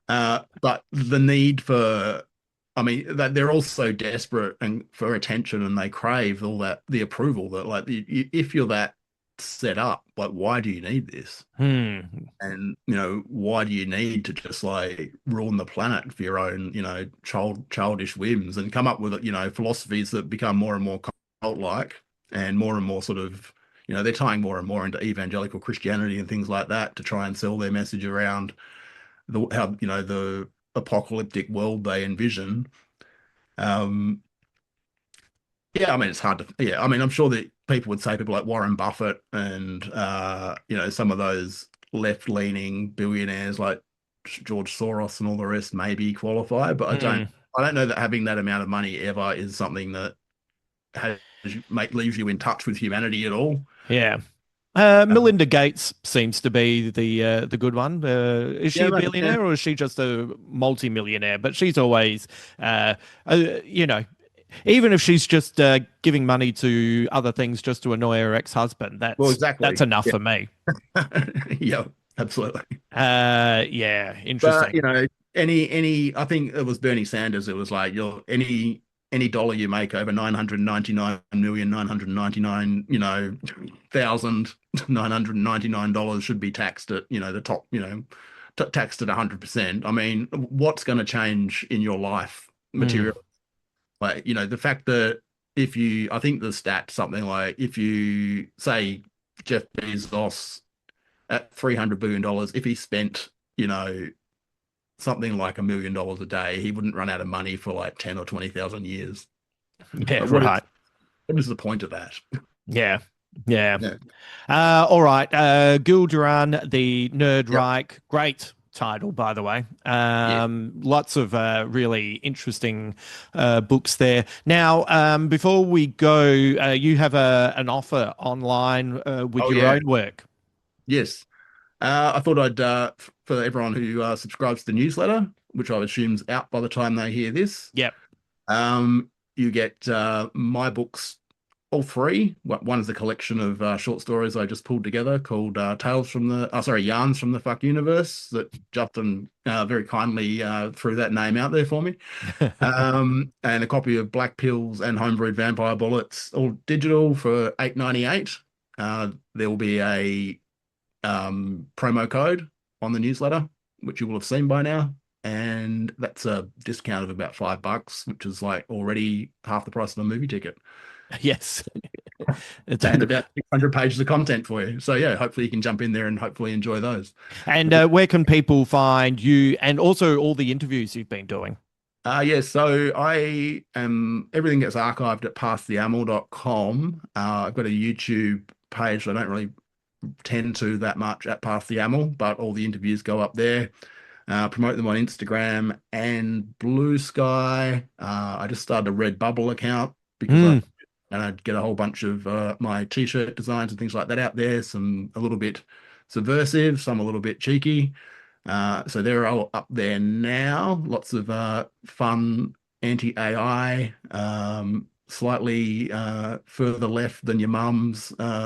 But the need for, I mean, that they're all so desperate and for attention, and they crave all that the approval that, like, if you're that set up, like, why do you need this? And why do you need to just like ruin the planet for your own, childish whims and come up with, philosophies that become more and more cult-like and more sort of, they're tying more and more into evangelical Christianity and things like that to try and sell their message around the apocalyptic world they envision. Um, yeah, I mean, it's hard to, yeah, I mean, I'm sure that people would say people like Warren Buffett and, some of those left-leaning billionaires like George Soros and all the rest maybe qualify, but I don't know that having that amount of money ever is something that leaves you in touch with humanity at all. yeah. Melinda Gates seems to be the good one. Is she Yeah, a billionaire or is she just a multi-millionaire? But she's always, you know, even if she's just giving money to other things just to annoy her ex-husband, well, that's exactly. enough for me. Yeah, absolutely. Yeah, But interesting. I think it was Bernie Sanders. It was like any dollar you make over 999,999, thousand $999 should be taxed at, the top, taxed at 100%. I mean, what's going to change in your life material? Like, the fact that I think the stat something like if you say Jeff Bezos at $300 billion, if he spent, something like $1 million a day, he wouldn't run out of money for like 10 or 20,000 years. Yeah, Like, right. what is the point of that? Yeah, yeah. Yeah. All right. Duran, the nerd Yep. Reich, great. title, by the way. Yeah. Lots of really interesting books there. Now, before we go, you have an offer online with Oh your yeah. own work. Yes. I thought I'd for everyone who subscribes to the newsletter, which I assume's out by the time they hear this. Yep. You get my books, all three. One is a collection of short stories I just pulled together called Tales from the, Yarns from the Fuck Universe, that Justin very kindly threw that name out there for me. And a copy of Black Pills and Homebrewed Vampire Bullets, all digital for $8.98. There will be a promo code on the newsletter, which you will have seen by now. And that's a discount of about $5, which is like already half the price of a movie ticket. Yes. And about 600 pages of content for you. So yeah, hopefully you can jump in there and hopefully enjoy those. And where can people find you and also all the interviews you've been doing? Yeah, so I am, everything gets archived at pasttheamel.com. I've got a YouTube page. So I don't really tend to that much at Past the Amel, but all the interviews go up there. Promote them on Instagram and Blue Sky. I just started a Redbubble account because I'd get a whole bunch of my t-shirt designs and things like that out there. Some a little bit subversive, some a little bit cheeky. So they're all up there now. Lots of fun anti-AI, slightly further left than your mum's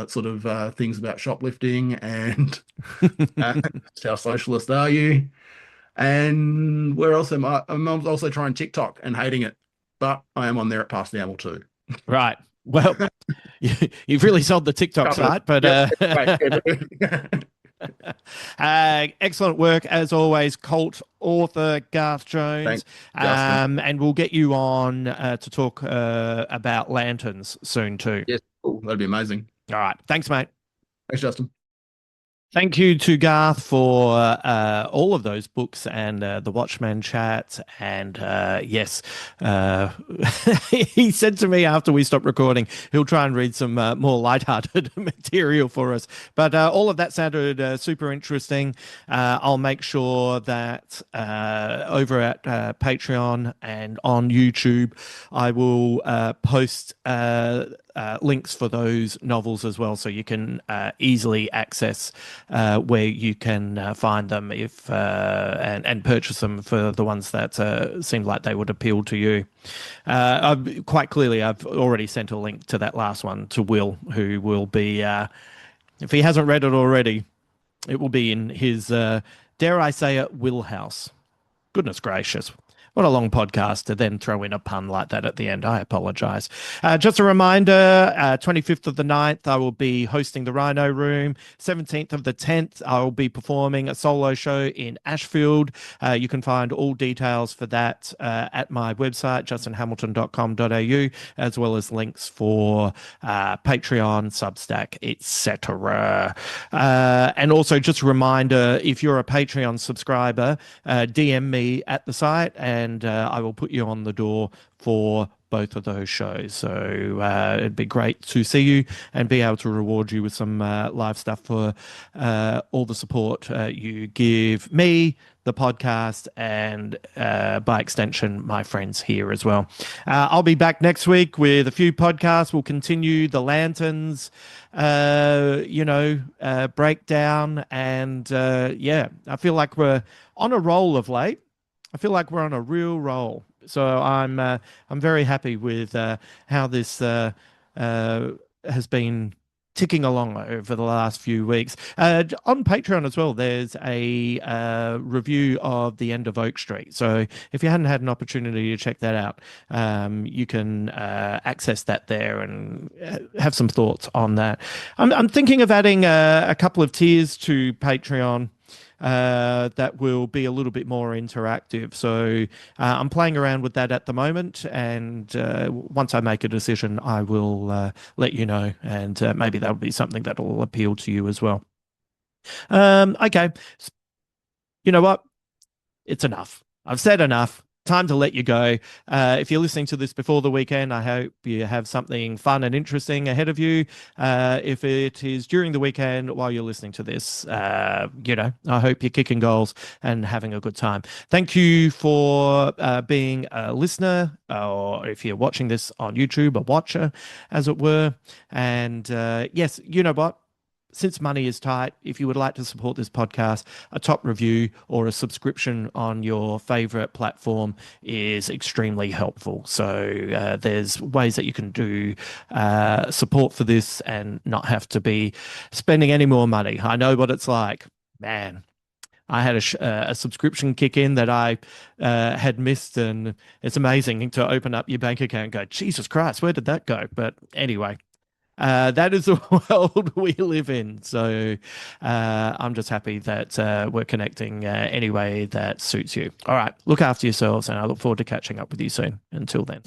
sort of things about shoplifting and how socialist are you? And where else am I? I'm also trying TikTok and hating it, but I am on there at Past the Amel too. Right. Well, you've really sold the TikTok site, but excellent work as always, cult author Garth Jones. Thanks, and we'll get you on to talk about lanterns soon too. Yes, cool. That'd be amazing. All right. Thanks, mate. Thanks, Justin. Thank you to Garth for all of those books and the Watchmen chat. And yes, he said to me after we stopped recording, he'll try and read some more lighthearted material for us. But all of that sounded super interesting. I'll make sure that over at Patreon and on YouTube, I will post links for those novels as well, so you can easily access where you can find them if and purchase them for the ones that seem like they would appeal to you. Quite clearly, I've already sent a link to that last one to Will, who will be, if he hasn't read it already, it will be in his, dare I say it, Wheelhouse. Goodness gracious. What a long podcast to then throw in a pun like that at the end. I apologize. Just a reminder, 25th of the 9th, I will be hosting the Rhino Room. 17th of the 10th, I will be performing a solo show in Ashfield. You can find all details for that at my website, justinhamilton.com.au, as well as links for Patreon, Substack, etc. And also just a reminder, if you're a Patreon subscriber, DM me at the site and I will put you on the door for both of those shows. So it'd be great to see you and be able to reward you with some live stuff for all the support you give me, the podcast, and by extension, my friends here as well. I'll be back next week with a few podcasts. We'll continue the Lanterns, breakdown. And yeah, I feel like we're on a roll of late. I feel like we're on a real roll. So I'm very happy with how this has been ticking along over the last few weeks. On Patreon as well, there's a review of The End of Oak Street. So if you hadn't had an opportunity to check that out, you can access that there and have some thoughts on that. I'm thinking of adding a couple of tiers to Patreon that will be a little bit more interactive. So I'm playing around with that at the moment, and once I make a decision, I will let you know, and maybe that'll be something that will appeal to you as well. Okay. You know what? It's enough. I've said enough. time to let you go. If you're listening to this before the weekend, I hope you have something fun and interesting ahead of you. If it is during the weekend while you're listening to this, I hope you're kicking goals and having a good time. Thank you for being a listener, or if you're watching this on YouTube, a watcher, as it were. And yes, you know what? Since money is tight, if you would like to support this podcast, a top review or a subscription on your favorite platform is extremely helpful. So there's ways that you can do support for this and not have to be spending any more money. I know what it's like, man. I had a subscription kick in that I had missed, and it's amazing to open up your bank account and go, Jesus Christ, where did that go? But anyway. That is the world we live in. So I'm just happy that we're connecting any way that suits you. All right. Look after yourselves, and I look forward to catching up with you soon. Until then.